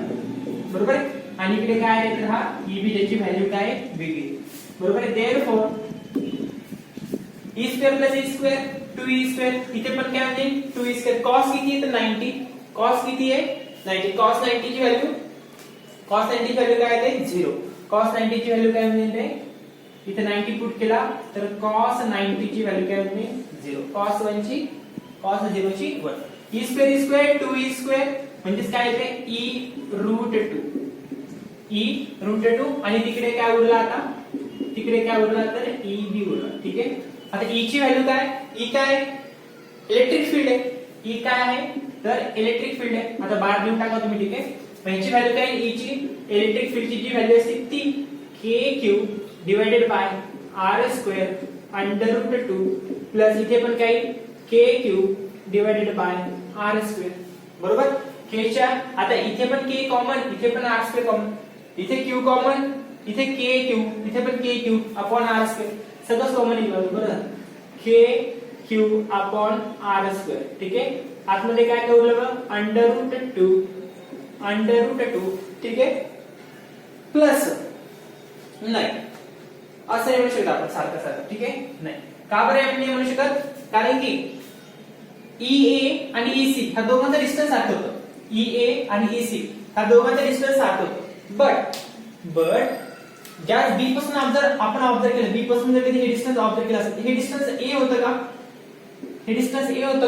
बरोबर. आणि इकडे काय आहे तर हा EB ज्याची व्हॅल्यू काय वेगळी बरोबर आहे. Therefore E² plus E² 2E². इथे पण काय म्हणजे 2E² cos किती आहे तर 90 cos किती आहे 90 cos 90 ची व्हॅल्यू काय आहे 0. cos 90 ची व्हॅल्यू काय म्हणजे इथे 90 पुट केला तर cos 90 ची व्हॅल्यू काय म्हणजे 0. cos 1 ची cos 0 ची 1. E² 2E² म्हणजे काय येते E√2 आणि तिकडे काय उरला तर EB उरला. ठीक आहे आता E ची व्हॅल्यू काय काय इलेक्ट्रिक फील्ड आहे. E काय आहे तर इलेक्ट्रिक फील्ड आहे. आता बार देऊन टाका तुम्ही. ठीक आहे ह्याची व्हॅल्यू काय E ची इलेक्ट्रिक फील्डची जी व्हॅल्यू असते ती KQ divided by R² under root 2 plus इथे पण काय KQ डिवाइडेड बाय R² बरोबर. K च्या आता इथे पण K कॉमन इथे पण R² कॉमन इथे Q कॉमन इथे KQ इथे पण KQ अपॉन R² सगळं कॉमन निघालं बरोबर. KQ upon R². ठीक आहे आतमध्ये काय ठेवलं अंडर रूट 2 ठीक आहे प्लस नाही असं म्हणू शकतो आपण सारखं. ठीक आहे नाही का बरं आपण म्हणू शकत कारण की EA आणि EC हा दोघांचा डिस्टन्स सारखं होतं. EA आणि EC हा दोघांचा डिस्टन्स सारखं होतं. बट ज्या B पासून आपण ऑब्झर्व केलं B पासून जर कधी हे डिस्टन्स ऑब्झर्व केलं असेल हे डिस्टन्स A होतं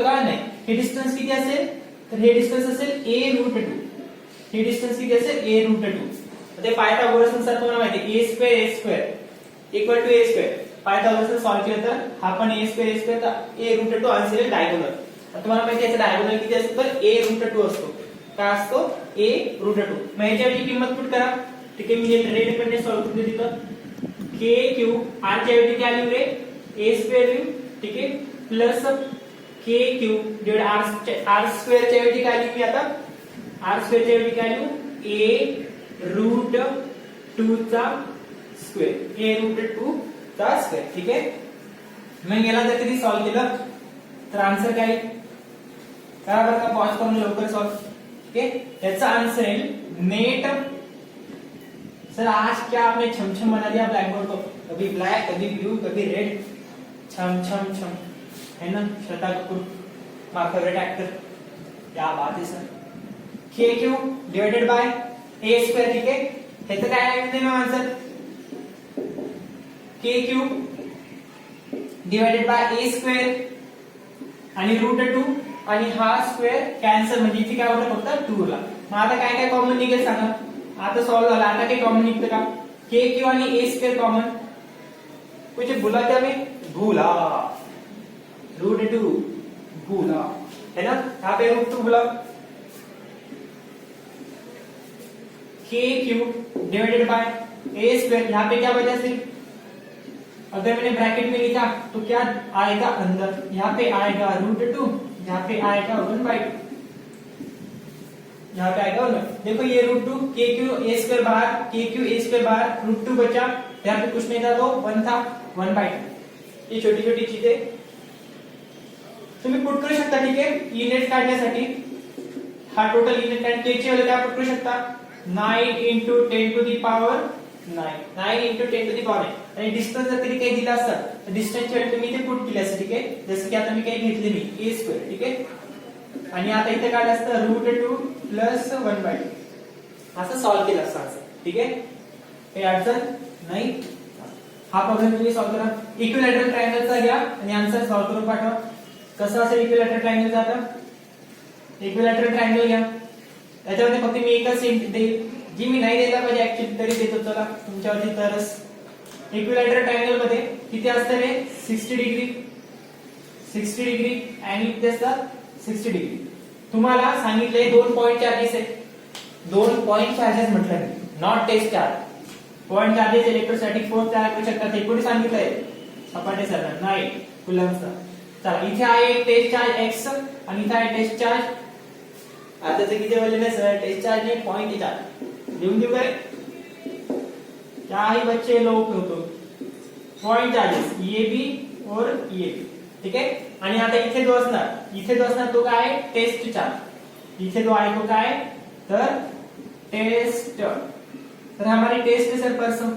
का नाही. हे डिस्टन्स किती असेल तर हे डिस्टन्स असेल A√2. हे डिस्टन्स किती असेल A√2. ते पायथागोरस नुसार तुम्हाला माहिती A² equal to A square 5000 solve केलं तर हा पण ए स्क्वेअर तर ए रूट 2 आन्सर येईल डायगोनल. तुम्हाला माहिती आहे डायगोनल किती असतो तर ए रूट 2 असतो. काय असतो ए रूट 2. मग याच्याची किंमत पुट करा. ठीक आहे मी रेड पेनने सॉल्व्ह करतो तिथं के क्यूब आर च्या ऐवजी काय लिहू रे ए स्क्वेअर लिहू. ठीक आहे प्लस के क्यूब डिवाइड आर स्क्वेअर च्या ऐवजी काय लिहू आता आर स्क्वेअर च्या ऐवजी काय लिहू ए रूट 2 चा स्क्वेअर ए रूट 2 चा स्क्वेअर. ठीक आहे मग याला जर कधी सॉल्व्ह केलं तर आन्सर काय करा बरं का पॉज करून लवकर सॉल्व्ह. ठीक है याचा आंसर है नेट. सर आज क्या आपने छमछम बना दिया ब्लैक बोर्ड को. कभी ब्लैक कभी ब्लू कभी रेड छम छम छम है ना. श्रद्धा कपूर माय फेवरेट एक्टर. क्या बात है sir. K Q divided by A square. ठीक है ह्याचं काय आहे ते answer K Q divided by A square आणि रूट 2 आणि हा स्क्वेअर कॅन्सल म्हणजे इथे काय होतं फक्त 2 ला. मग आता काय काय कॉमन निघेल सांगा. आता सॉल्व्ह झाला आता काय कॉमन निघतं का के क्यू आणि ए स्क्वेअर कॉमन. कुछ भूला क्या मैं भूला रूट 2 भूला है ना. यहाँ पे रूट 2 भूला K Q divided by A square. यहाँ पे क्या बचा सिर्फ अगर मैंने ब्रैकेट में लिखा तो क्या आएगा अंदर. यहाँ पे आएगा रूट 2 यहाँ पे आएगा 1/2 यहाँ पे आएगा 1. देखो ये रूट 2 के क्यू ए स्क्वायर बाहर के क्यू ए स्क्वायर बाहर रूट 2 बचा. यहाँ पे कुछ नहीं था तो 1 था 1/2. ये छोटी छोटी चीजें तुम्ही पुट करू शकता. ठीक आहे ई नेट काढण्यासाठी हा टोटल ई नेट काढ के ची व्हॅल्यू काय पुट करू शकता 9 into 10 to the power 9 into 10 to the power 9. आणि डिस्टन्स जर कधी काही दिला असता तर डिस्टन्सची व्हॅल्यू तुम्ही इथे पुट केली असते. ठीक आहे जसं की आता मी काही घेतले नाही ए स्क्वेअर. ठीक आहे आणि आता इथे काय असतं रूट 2 प्लस 1/2 असं सॉल्व्ह केलं असतं असं. ठीक आहे काही अडचण नाही. हा प्रॉब्लेम तुम्ही सॉल्व्ह करा. इक्विलॅटरल ट्रायंगलचा घ्या आणि आन्सर सॉल्व्ह करून पाठवा. कसं असेल इक्विलॅटरल ट्रायंगलचा आता इक्विलॅटरल ट्रायंगल घ्या. त्याच्यामध्ये फक्त मी एकच हिंट देईल जी मी नाही द्यायला पाहिजे ऍक्च्युअली तरी देतो. चला तुमच्यावरती तरच. इक्विलॅटरल ट्रायंगल मध्ये किती असतं रे 60 डिग्री आणि इथे असतात 60 डिग्री. तुम्हाला सांगितले 2 पॉइंट चार्जेस आहेत. 2 पॉइंट चार्जेस म्हटलं not test charge. Point charges electrostatic force तयार करू शकतात हे कोणी सांगितलंय सपाटे सर नाही कुलम्सचा. चला इथे आहे टेस्ट चार्ज एक्स आणि इथे आहे टेस्ट चार्ज. आता ते किती बोलले नाही सर टेस्ट चार्ज नाही पॉइंट चार्ज लिहून देऊ काय. क्या ही बच्चे लोग होतो पॉइंट चार्जेस ये बी और ये बी. ठीक है आणि आता इथे जो असणार तो काय टेस्ट चार्ज. इथे जो आहे तो काय तर टेस्ट. तर हमारी टेस्ट है सर परसों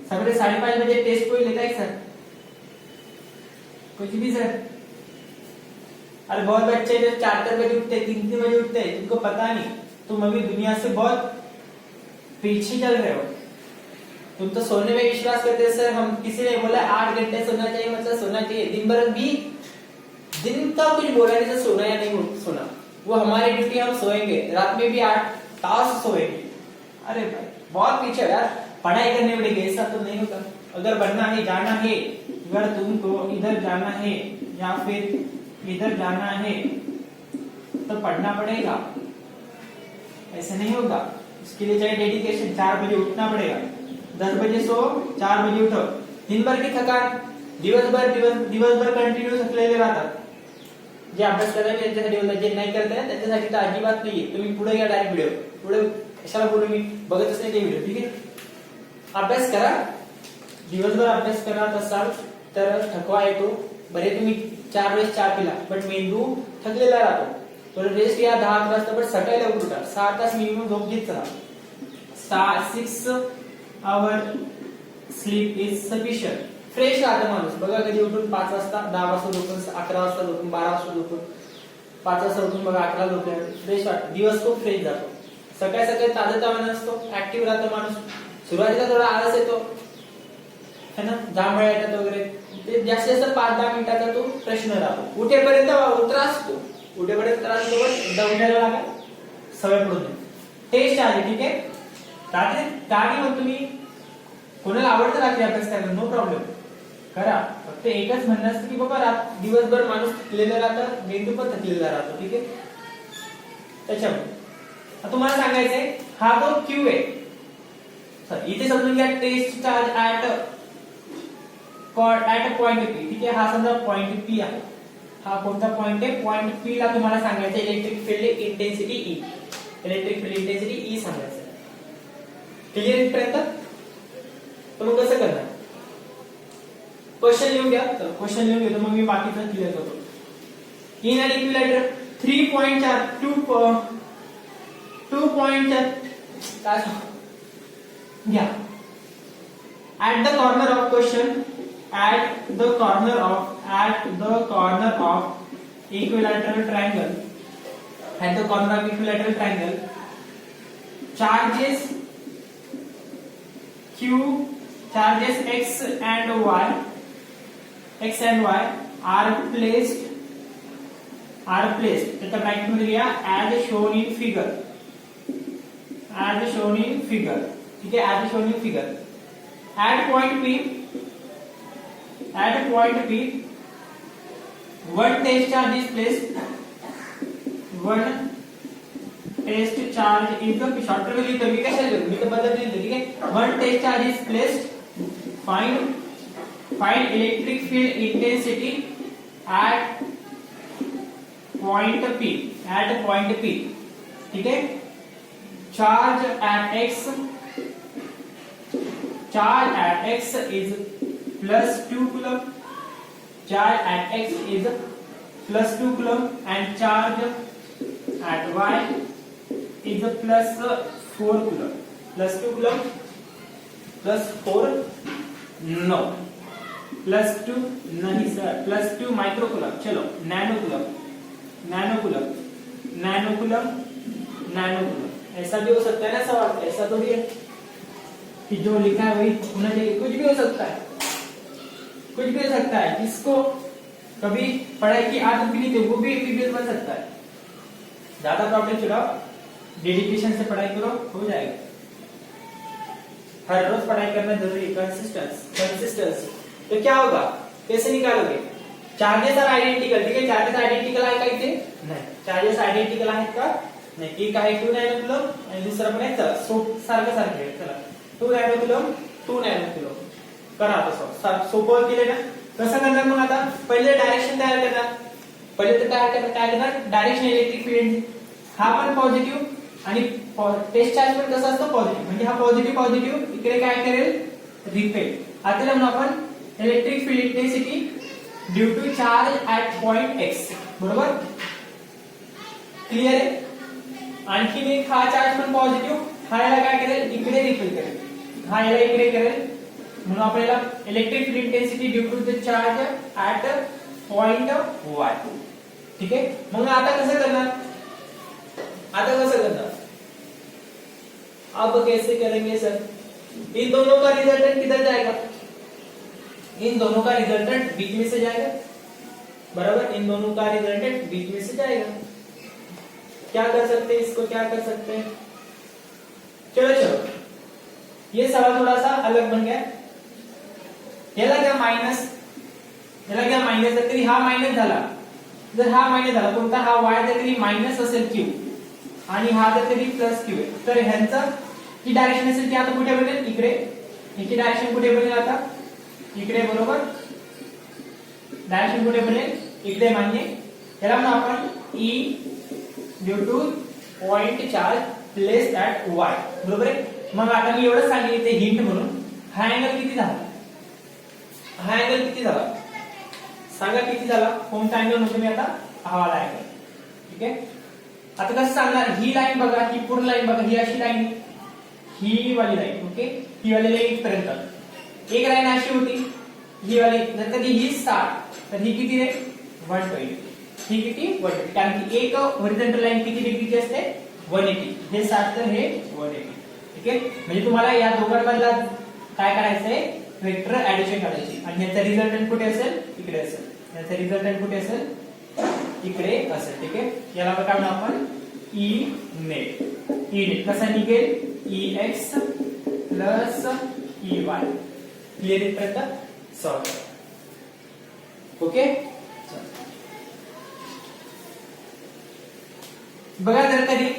सवेरे 5:30 बजे टेस्ट कोई लेता है सर कुछ भी सर. अरे बहुत बच्चे जो 4 बजे उठते 3 बजे उठते हैं जिनको पता नहीं तुम अभी दुनिया से बहुत पीछे चल रहे हो. तुम तो सोने में विश्वास करते हैं सर. हम किसी ने बोला 8 घंटे सोना चाहिए मतलब सोना चाहिए. दिन भर भी दिन का कुछ बोला नहीं सर सोना या नहीं सोना वो हमारी ड्यूटी. हम सोएंगे रात में भी 8 तास सोएंगे. अरे भाई बहुत पीछे यार. पढ़ाई करने पड़ेगी ऐसा तो नहीं होता. अगर बनना है जाना है अगर तुमको इधर जाना है या फिर इधर जाना है तो पढ़ना पड़ेगा. ऐसे नहीं होगा. इसके लिए चाहिए डेडिकेशन. 4 बजे उठना पड़ेगा. 10 बजे सो 4 बजे उठो. दिन भर की थकान दिवसभर कंटिन्यू थकलेले राहतात. जे अभ्यास करायचे त्यांच्यासाठी बोलतात जे नाही करताय त्यांच्यासाठी तर अजिबात नाहीये. तुम्ही पुढे घ्या डायरेक्ट व्हिडिओ. पुढे कशाला बोलू मी बघतच नाही ते व्हिडिओ. ठीक आहे अभ्यास करा दिवसभर अभ्यास करत असाल तर थकवा येतो. बरे तुम्ही 4 वेळेस चहा पिला पण मेंदू थकलेला राहतो. तर रेस्ट या 10 वाजता पण सकाळी लवकर उठा. 6 तास मिनिमम झोप घेत चला. 6 आवर स्लीप इज सफिशियंट. फ्रेश राहतं माणूस. बघा कधी उठून 5 वाजता 10 वाजता झोपून 11 वाजता झोपून 12 वाजता झोपून 5 वाजता उठून बघा 11 झोपून फ्रेश वाटतं. दिवस खूप फ्रेश जातो. सकाळी सकाळी ताजतवाना असतो. ऍक्टिव्ह राहतो माणूस. सुरुवातीला थोडा आळस येतो है ना जांभळ्या येतात वगैरे. ते जास्तीत जास्त 5-10 मिनिटाचा तो प्रश्न राहतो. उठेपर्यंत त्रास होतो. उठेपर्यंत त्रास होतो पण एकदा उठायला लागा सवय पडून टेस्ट आहे. ठीक आहे रात्री गाडी मग तुम्ही कोणाला आवडतं रात्री अभ्यास करायला, नो प्रॉब्लेम करा. फक्त एकच म्हणणं असतं की बाबा दिवसभर माणूस थकलेला राहतं, मेंदू पण थकलेला राहतो. ठीक आहे. त्याच्यामुळे तुम्हाला सांगायचंय हा जो क्यू आहे, इथे समजून घ्या test charge at point P. ठीक आहे. हा समजा पॉइंट पी आहे. हा कोणता पॉइंट आहे? पॉइंट पी ला तुम्हाला सांगायचं electric field intensity E. Electric field intensity E सांगायचं. क्लिअर इथपर्यंत? तर मग कसं करणार? क्वेश्चन लिहून घ्या. तर क्वेश्चन लिहून घेतो, मग मी बाकीचं क्लिअर करतो. In an equilateral 3 point charge 2 point charge काय घ्या. at the corner of question at the corner of equilateral triangle charges x and y are placed त्याच्या ब्रॅकेट मध्ये लिहा as shown in figure. ठीक आहे. as shown in figure. At point P, one test charge is placed. Shorter में लिहितो मी, कशाला लिहितो? मी तर बदल लिहितो. ठीक आहे. One test charge is placed. Find electric field intensity at point P. ठीक है. Charge at x is plus 2 coulomb. And charge at y is plus 4 coulomb. Plus 2 coulomb plus 4 no. Plus 2 नहीं सर. Plus 2 micro coulomb. चलो nano coulomb. ऐसा भी हो सकता है ना सवाल. ऐसा तो भी है कि जो लिखा है वही होना चाहिए. कुछ भी हो सकता है. जिसको कभी पढ़ाई की आदत भी नहीं थी वो भी एमबीबीएस बन सकता है. ज्यादा प्रॉब्लम चलाओ, डेडिकेशन से पढ़ाई करो, हो जाएगा. हर रोज पढ़ाई करना जरूरी है. कंसिस्टेंसी. तो क्या होगा? कैसे निकालोगे? Charges are identical. ठीक है. चार्जेस आयडेंटिकल आहे का इथे? नाही. चार्जेस आयडेंटिकल आहेत का? नाही. एक आहे 2 नॅनो कूलम आणि दुसरा पण आहे सारखं आहे. चला 2 नॅनो कूलम करा. आता सोपं केले ना. कसं करणार मग? आता पहिले डायरेक्शन तयार करणार. काय करणार? डायरेक्शन इलेक्ट्रिक फील्ड हा पण पॉझिटिव्ह आणि टेस्ट चार्ज पण कसा असतो? पॉझिटिव्ह. म्हणजे हा पॉझिटिव्ह इकडे काय करेल? रिपेल. आता म्हणून आपण electric field intensity due to charge at point X. बरोबर? क्लिअर आहे? आणखी एक हा चार्ज पण पॉझिटिव्ह, हा याला काय करेल? इकडे रिपेल करेल. हा याला इकडे करेल. म्हणून आपल्याला electric field intensity due to the charge at point Y. ठीक आहे. मग आता कसं करणार? अब कैसे करेंगे सर? इन दोनों का रिजल्टेंट किधर जाएगा? इन दोनों का रिजल्टेंट बीच में से जाएगा. बराबर? इन दोनों का रिजल्टेंट बीच में से जाएगा. क्या कर सकते हैं इसको? चलो ये सवाल थोड़ा सा अलग बन गया. याला क्या मायनस जर तरी हा मायनस झाला, कोणता? हा y जर तरी मायनस असेल q आणि हा जर तरी प्लस q आहे, तर ह्यांचा ही डायरेक्शन असेल ती आता कुठे बनेल? इकडे. याची डायरेक्शन कुठे बनेल? आता इकडे. बरोबर? डायरेक्शन कुठे बनेल? इकडे. मान्य. याला म्हणून आपण e due two point charge placed at y. बरोबर आहे? मग आता मी एवढंच सांगितलं ते हिंट म्हणून. हा अँगल किती झाला? सांगा किती झाला? कोणता अँगल म्हणतो मी आता? हा वाला अँगल. ठीक आहे. आता कसं सांगणार? ही लाईन बघा, ही पूर्ण लाईन बघा, ही अशी लाईन, ही वाली लाईन. ओके. ही वाली लाईन इथपर्यंत. एक लाईन अशी होती, ही वाली. जर कधी ही स्टार्ट, तर ही किती रे? 120. ही किती? 120. कारण की एक हॉरिझॉन्टल लाईन किती डिग्रीची असते? 180. हे 60 तर हे 180. ठीक आहे. म्हणजे तुम्हाला या दोघांमधला काय करायचंय? वेक्टर ऍडिशन काढायची. आणि याचा रिझल्टंट कुठे असेल? इकडे असेल. याचा रिझल्टंट कुठे असेल? इकडे असेल. ठीक आहे. याला काय म्हणू आपण? E net. कसा निघेल? ex plus EY. क्लिअर इथपर्यंत सॉल्व करा. ओके. बघा जर कधी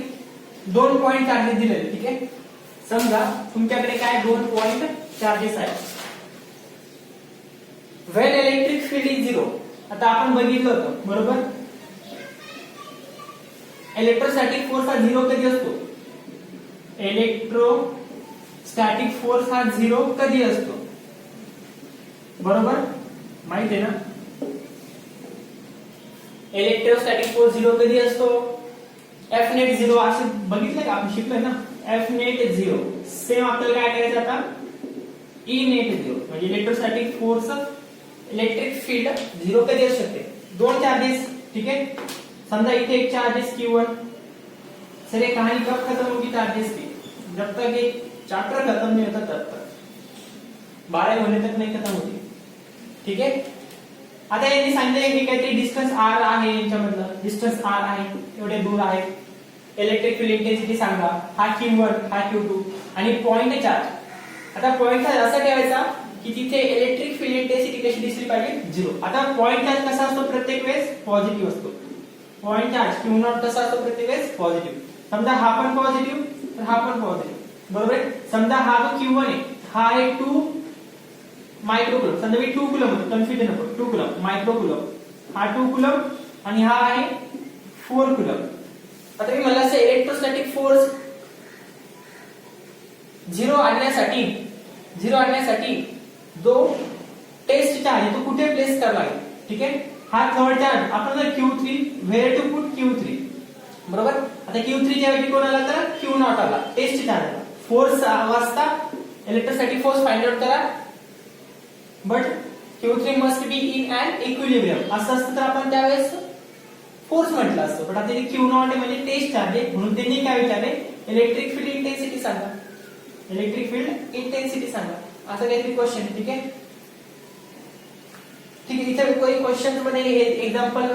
2 पॉइंट चार्जेस दिलेले, ठीक आहे. समजा तुमच्याकडे काय 2 पॉइंट चार्जेस आहेत. Wien electric field is 0. आता आपण बघितलं होतं बरोबर. इलेक्ट्रोस्टॅटिक फोर्स हा 0 कधी असतो. इलेक्ट्रोस्टॅटिक फोर्स हा 0 कधी असतो बरोबर. माहिती आहे ना. इलेक्ट्रोस्टॅटिक फोर्स 0 कधी असतो. F नेट 0 असं बघितलं का आपण शिकलोय ना. F net 0. सेम आपल्याला काय करायचं आता. E नेट 0 म्हणजे इलेक्ट्रोस्टॅटिक फोर्स इलेक्ट्रिक फील्ड 0 कधी असू शकते. 2 चार्जेस, ठीक है. समझा इथे एक चार्जेस Q1. सर ये कहानी कब खत्म होगी चार्जेस की. जब तक ये चैप्टर खत्म नहीं होता तब तक. 12 होने तक नहीं खत्म होती, ठीक है. आता यांनी सांगितलं की काहीतरी डिस्टन्स r आहे यांच्यामधलं. डिस्टन्स r आहे, एवढे दूर आहे. इलेक्ट्रिक फील्ड इंटेन्सिटी सांगा. हा Q1 हा Q2 आणि पॉइंट चार्ज. आता पॉइंट चार्ज असा ठेवायचा की तिथे इलेक्ट्रिक फील्ड इंटेन्सिटी कशी दिसली पाहिजे 0. आता पॉइंट चार्ज कसा असतो प्रत्येक वेळेस पॉझिटिव्ह असतो. पॉइंट चार्ज Q0 कसा असतो प्रत्येक वेळेस पॉझिटिव्ह. समजा हा पण पॉझिटिव्ह तर हा पण पॉझिटिव्ह बरोबर आहे. समजा हा जो Q1 आहे हा आहे 2 मायक्रोकुलम. समजा मी 2 कुलम होतो, कन्फ्युजन नको. 2 कुलम मायक्रोकुलम. हा 2 कुलम आणि हा आहे 4 कुलम. आता मी मला असं इलेक्ट्रोस्टॅटिक फोर्स 0 आणण्यासाठी जो टेस्ट चार्ज आहे तो कुठे प्लेस करावा लागेल, ठीक आहे. हा थर्ड चार्ज आपण जर Q3 wear to put Q3 बरोबर. आता Q3 च्या ऐवजी कोण आला तर Q0 आला. टेस्ट चार्ज आला. फोर्स वाजता इलेक्ट्रोस्टॅटिक फोर्स फाइंड आउट करा. But Q3 must be in an equilibrium. असं असतं तर आपण त्यावेळेस फोर्स म्हटलं असतं. पण आता इथे Q0 आहे म्हणजे टेस्ट चार्ज आहे म्हणून त्यांनी काय विचारले इलेक्ट्रिक फील्ड इंटेन्सिटी सांगा. इलेक्ट्रिक फील्ड इंटेन्सिटी सांगा असं काहीतरी क्वेश्चन, ठीक आहे. ठीक आहे. इथे कोई क्वेश्चन मध्ये हे एग्जांपल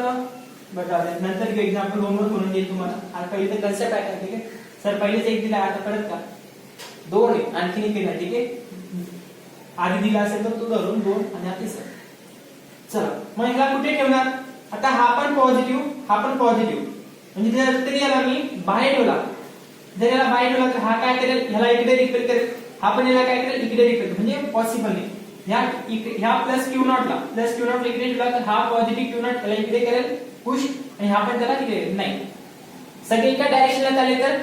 बघा नंतर घेऊ. एग्जांपल होमवर्क म्हणून देईल तुम्हाला. आता पहिले तर कन्सेप्ट आहे का, ठीक आहे. सर पहिलेच एक दिला आता परत का 2 आहे आणखीन एक दिला, ठीक आहे. आधी दिला असेल तर तो धरून 2 आणि आता तिसरा. चला मग ह्याला कुठे ठेवणार. आता हा पण पॉझिटिव्ह हा पण पॉझिटिव्ह म्हणजे जर तरी याला मी बाहेर ठेवला. जर याला बाहेर ठेवला तर हा काय करेल ह्याला इकडे रिपेल करेल. हा पण याला काय करेल इकडे रिपेल म्हणजे पॉसिबल नाही. ह्या प्लस Q0 ला इकडे ठेवला तर हा पॉझिटिव्ह Q0 त्याला इकडे करेल पुश आणि हा पण त्याला इकडे नाही. सगळे एका डायरेक्शनला चालले तर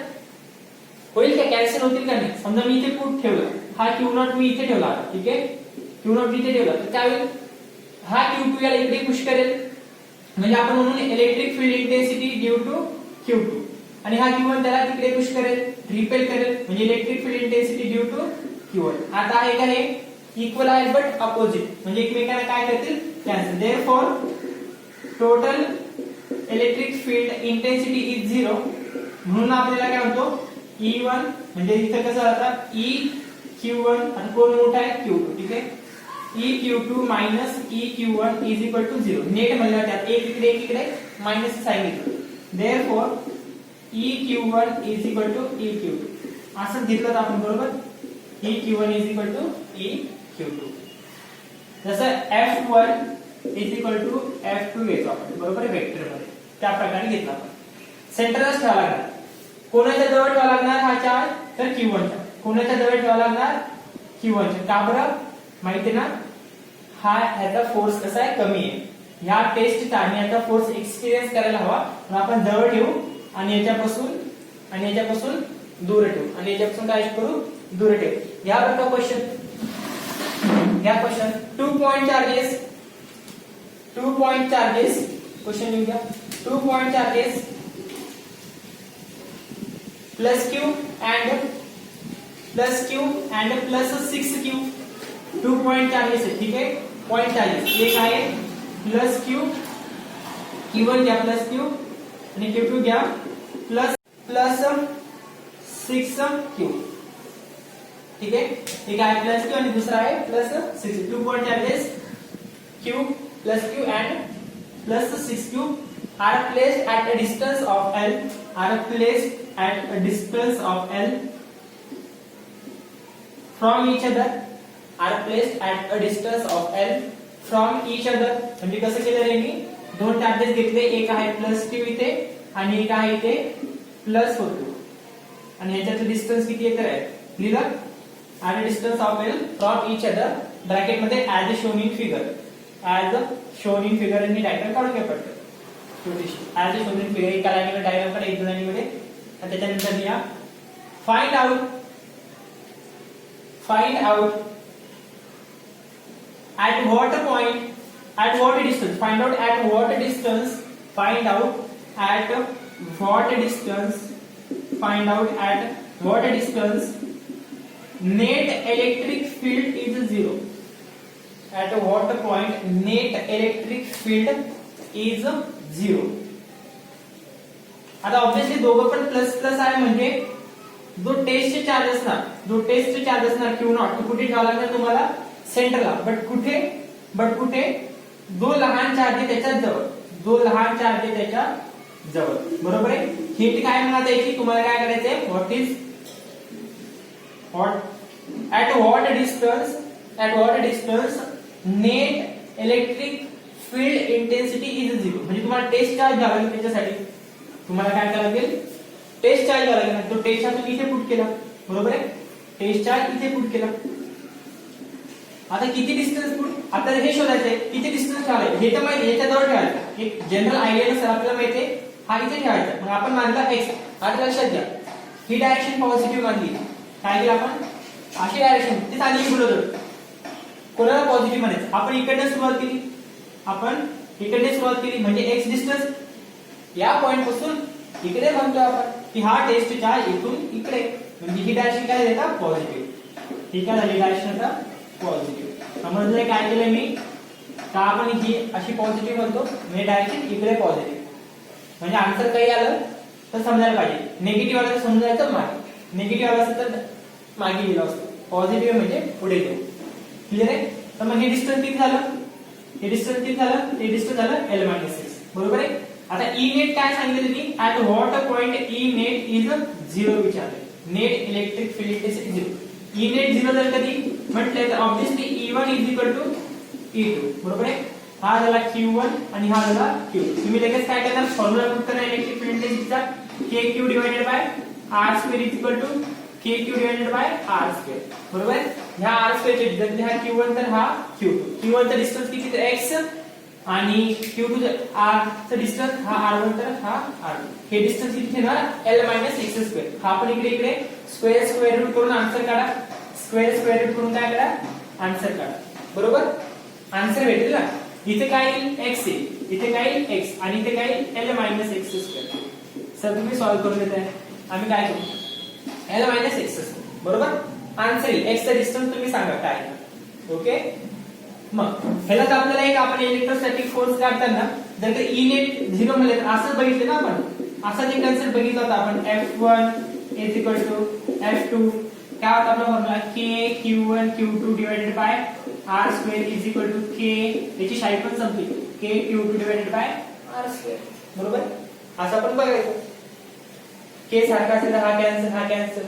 होईल का कॅन्सल होतील का नाही. समजा मी इथे पुट ठेवलं. हा Q0 मी इथे ठेवला, ठीक आहे. Q0 इथे ठेवला तर त्यावेळी हा Q2 याला इकडे पुश करेल म्हणजे आपण म्हणून electric field intensity due to Q2 आणि हा Q1 त्याला तिकडे पुश करेल रिपेल करेल म्हणजे electric field intensity due to Q1. आता आहे का हे इक्वल आहे बट अपोजिट म्हणजे एकमेकांना काय करतील cancel. Therefore total electric field intensity is 0 म्हणून आपल्याला काय म्हणतो E1 म्हणजे इथे कसं आता EQ1 आणि कोण मोठा आहे Q2, ठीक आहे. EQ2 minus EQ1 is equal to 0. Net म्हणलं त्यात एक इकडे मायनस सांगितलं. Therefore EQ1 is equal to EQ2 असं घेतलं आपण बरोबर. EQ1 is equal to EQ2 जसं F1 is equal to F2 घेतो आपण बरोबर वेक्टर मध्ये त्या प्रकारे घेतला आपण. सेंटरच ठेवावा लागणार. कोणाच्या जवळ ठेवावा लागणार हा चार्ज तर Q1 च्या. कोणाच्या जवळ ठेवावा लागणार Q1 च्या. का बरं माहिती ना हा याचा फोर्स कसा आहे कमी आहे. ह्या टेस्ट चार्जने याचा फोर्स एक्सपिरियन्स करायला हवा म्हणून आपण जवळ ठेवू आणि याच्यापासून दूर ठेवू आणि याच्यापासून काय करू दूर ठेवू. या बघा क्वेश्चन 2 पॉइंट चार्जेस क्वेश्चन लिहून घ्या. 2 point charges plus Q and plus 6Q. 2 point charges आहे, ठीक आहे. पॉइंट चार्जेस एक आहे प्लस Q1 घ्या प्लस Q आणि Q2 घ्या प्लस 6Q, ठीक आहे. एक आहे प्लस Q आणि दुसरा आहे plus 6. 2 point charges Q plus Q and plus 6Q are placed at a distance of L from each other are placed at a distance of L from each other. म्हणजे कसं केलं रे मी दोन charges घेतले, एक आहे प्लस क्यू इथे आणि एक आहे इथे प्लस होतो आणि ह्याच्याचं डिस्टन्स किती येत आहे लिहिलं at a distance of L from each other bracket मध्ये as a shown in figure. As a shown in figure आणि डायग्राम काढून घ्या पडतं छोटीशी. As a shown in figure एका लाईनीवर डायग्राम काढा, एक लाईनीमध्ये आणि त्याच्यानंतर लिहा find out at what point, at what distance, find out at what distance, find out at what distance, find out at what distance net electric field is zero. At what point net electric field is zero. आता obviously दोघं पण plus plus आहे म्हणजे जो टेस्टचे charge असणार Q not तो कुठे ठेवावा लागणार तुम्हाला सेंटरला. बट कुठे जो लहान चार्ज आहे त्याच्या जवळ, बरोबर आहे. हिंट काय म्हणत आहे की तुम्हाला काय करायचंय at what distance net electric field intensity is zero. म्हणजे तुम्हाला टेस्ट चार्ज घ्यावा लागेल, त्याच्यासाठी तुम्हाला काय करावं लागेल टेस्ट चार्ज घ्यावा लागेल. तो टेस्ट चार्ज इथे पुट केला, बरोबर आहे. टेस्ट चार्ज इथे पुट केला. आता किती डिस्टन्स पुट, आता हे शोधायचंय किती डिस्टन्स ठेवायचं हे तर माहिती, याच्या जवळ ठेवायचं. एक जनरल आयडिया नसेल आपल्याला माहितीये हा इथे ठेवायचा. मग आपण मानला एक्स. आता लक्षात घ्या ही डायरेक्शन पॉझिटिव्ह मानली. काय केलं आपण अशी डायरेक्शन ती चांगली बोलत होतो, कोणाला पॉझिटिव्ह म्हणायचं. आपण इकडनं सुरुवात केली म्हणजे एक्स डिस्टन्स या पॉइंट पासून इकडे म्हणतो आपण की हा टेस्ट चार्ज इथून इकडे, म्हणजे ही डायरेक्शन काय झाली आता पॉझिटिव्ह. ठीक आहे झाली डायरेक्शन आता पॉझिटिव्ह. समजलंय काय केलं मी का आपण ही अशी पॉझिटिव्ह म्हणतो म्हणजे डायरेक्शन इकडे पॉझिटिव्ह. म्हणजे आन्सर काही आलं तर समजायला पाहिजे. निगेटिव्ह आलं तर समजायचं मागे, निगेटिव्ह आलं असेल तर मागे लिहिलं असतं. पॉझिटिव्ह म्हणजे पुढे घेऊ. क्लिअर आहे. तर मग हे डिस्टन्स किती झालं, हे डिस्टन्स झालं L - 6, बरोबर आहे. आता ई नेट काय सांगितलं तुम्ही at what point E net is zero विचारले. Net electric field intensity zero. E net zero जर कधी म्हटले तर obviously E1 is equal to E2, बरोबर आहे. हा झाला Q1 आणि हा झाला Q2. तुम्ही लगेच काय करणार फॉर्म्युला पुट करणार इलेक्ट्रिक फील्ड इंटेन्सिटीचा KQ divided by R² is equal to KQ divided by R², बरोबर आहे. ह्या R² चे जर हा Q1 तर हा Q2. Q1 चा डिस्टन्स किती तर x आणि Q2 R चा डिस्टन्स हा R1 तर हा R2. हे डिस्टन्स किती येणार L - 6². हा पण इकडे स्क्वेअर रूट करून आन्सर काढा. स्क्वेअर रूट करून काय काढा आन्सर काढा, बरोबर. आन्सर भेटेल ना. इथे काय येईल x आहे, इथे काय येईल x आणि इथे काय येईल L - 6². सर तुम्ही सॉल्व्ह करून देताय, आम्ही काय करू L - 6², बरोबर. आन्सर येईल. x चा डिस्टन्स तुम्ही सांगा काय. ओके. मग ह्याला तर आपल्याला एक आपण इलेक्ट्रोस्टॅटिक फोर्स काढताना जर का ई नेट झिरो म्हणले तर असं बघितलं ना आपण, असाच एक कन्सेप्ट बघितला होता आपण F1 is equal to F2. काय होता आपला formula KQ1 Q2 divided by R² is equal to K. याची शाई पण संपली KQ2 डिवाइडेड बाय R², बरोबर. असं आपण बघायचं K सारखा असेल हा कॅन्सल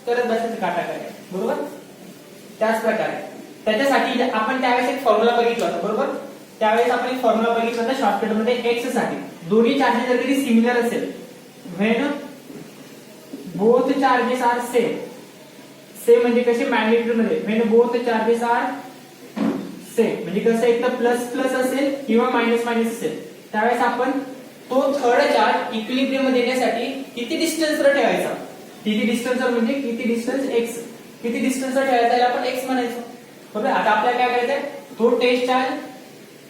करत बसायचं काटा काय, बरोबर. त्याच प्रकारे त्याच्यासाठी आपण त्यावेळेस एक फॉर्म्युला बघितला होता, बरोबर. त्यावेळेस आपण एक फॉर्म्युला बघितला होता शॉर्टकट मध्ये x साठी. दोन्ही चार्जेस जर कधी सिमिलर असेल when both charges are same म्हणजे कसे मॅग्निट्यूड मध्ये when both charges are same म्हणजे कसं एक तर प्लस प्लस असेल किंवा मायनस मायनस असेल त्यावेळेस आपण तो थर्ड चार्ज इक्विलिब्रियम मध्ये येण्यासाठी किती डिस्टन्सवर ठेवायचा. किती डिस्टन्सवर म्हणजे किती डिस्टन्स x, किती डिस्टन्सवर ठेवायचा याला आपण x म्हणायचं, बरोबर. आता आपल्याला काय करायचंय तो टेस्ट चार्ज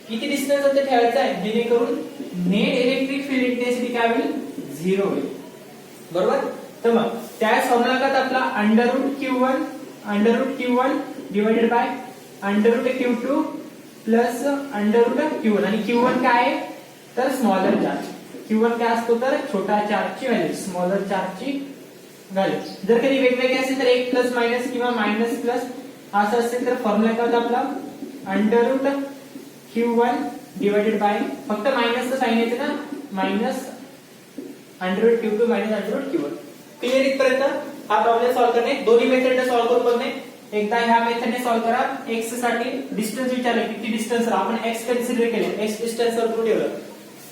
किती डिस्टन्स वर ठेवायचा आहे जेणेकरून नेट इलेक्ट्रिक फील्ड इंटेन्सिटी काय होईल झिरो होईल, बरोबर. तर मग त्याच फॉर्म्युला काय आपला √Q1 divided bye √Q2 plus √Q1 आणि Q1 काय आहे तर स्मॉलर चार्ज. Q1 काय असतो तर छोटा चार्जची व्हॅल्यू, स्मॉलर चार्जची व्हॅल्यू. जर कधी वेगवेगळे असेल तर एक प्लस मायनस किंवा मायनस प्लस असं असेल तर फॉर्म्युला काय होता आपला √Q1 डिवाइडेड बाय फक्त मायनसचं साइन येते ना minus √Q2 minus √Q1. Clear इथपर्यंत हा प्रॉब्लेम सॉल्व्ह करणे. दोन्ही मेथड सॉल्व्ह करून बघणे एकदा ह्या मेथडने सॉल्व्ह करा. एक्स साठी डिस्टन्स विचारलं किती डिस्टन्स, आपण एक्स कन्सिडर केलं, एक्स डिस्टन्स वर ठेवलं,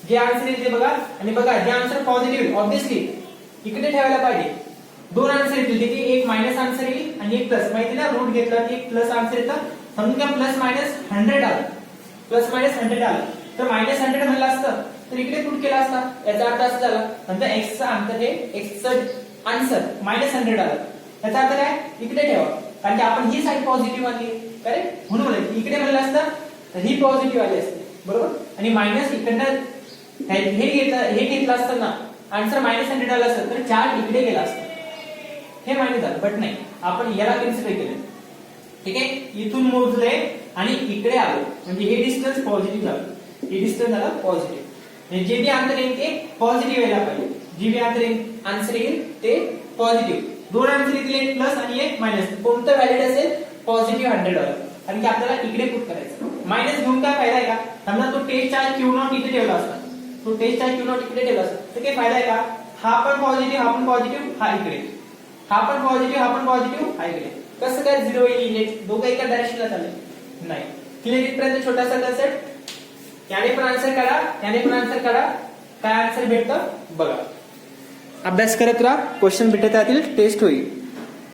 जे आन्सर येते बघा. आणि बघा जे आन्सर पॉझिटिव्ह ऑब्विसली इकडे ठेवायला पाहिजे. दोन आन्सर येतील, त्याची एक मायनस आन्सर येईल आणि एक प्लस. माहिती ना रूट घेतला की एक प्लस आन्सर येतं. समजून घ्या प्लस मायनस 100 आलं, प्लस मायनस 100 आलं, तर मायनस 100 म्हणलं असतं तर इकडे पुट केला असता. याचा अर्थ असा झाला नंतर एक्सचा अंतर हे एक्सचं आन्सर मायनस 100 आलं. याचा अर्थ काय इकडे ठेवा, कारण की आपण ही साईड पॉझिटिव्ह आली करेक्ट, म्हणून म्हणलं इकडे म्हणलं असतं तर ही पॉझिटिव्ह आली असते बरोबर. आणि मायनस इकडनं हे घेतलं असतं ना आन्सर मायनस 100 आलं असतं तर चार्ज इकडे गेला असता, हे मायनस झालं. बट नाही, आपण याला कन्सिडर केलं. ठीक आहे, इथून मोजले आणि इकडे आलो म्हणजे हे डिस्टन्स पॉझिटिव्ह झालं, हे डिस्टन्स झालं पॉझिटिव्ह. जे बी आन्सर येईल ते पॉझिटिव्ह यायला पाहिजे, जे बी आन्सर येईल ते पॉझिटिव्ह. दोन आन्सर येतील, एक प्लस आणि एक मायनस. कोणतं व्हॅलिड असेल पॉझिटिव्ह 100 आलं, कारण की आपल्याला इकडे पुट करायचं. मायनस घेऊन काय फायदा आहे का, समजा तो टेस्ट चार्ज Q0 इथे ठेवला असता, तो टेस्ट चार्ज Q0 इकडे ठेवला असता तर काही फायदा आहे का. हा पण पॉझिटिव्ह, हा पण पॉझिटिव्ह, हा इकडे, हा पण पॉझिटिव्ह, हा पण पॉझिटिव्ह, हा इकडे. कसं काय झिरो येईल, दोघं एका डायरेक्शनला चालले नाही. क्लिअर इथपर्यंत छोटासा कन्सेप्ट. याने पण आन्सर काढा, याने पण आन्सर काढा, काय आन्सर भेटतं बघा. अभ्यास करत राहा, क्वेश्चन भेटत राहतील, टेस्ट होईल.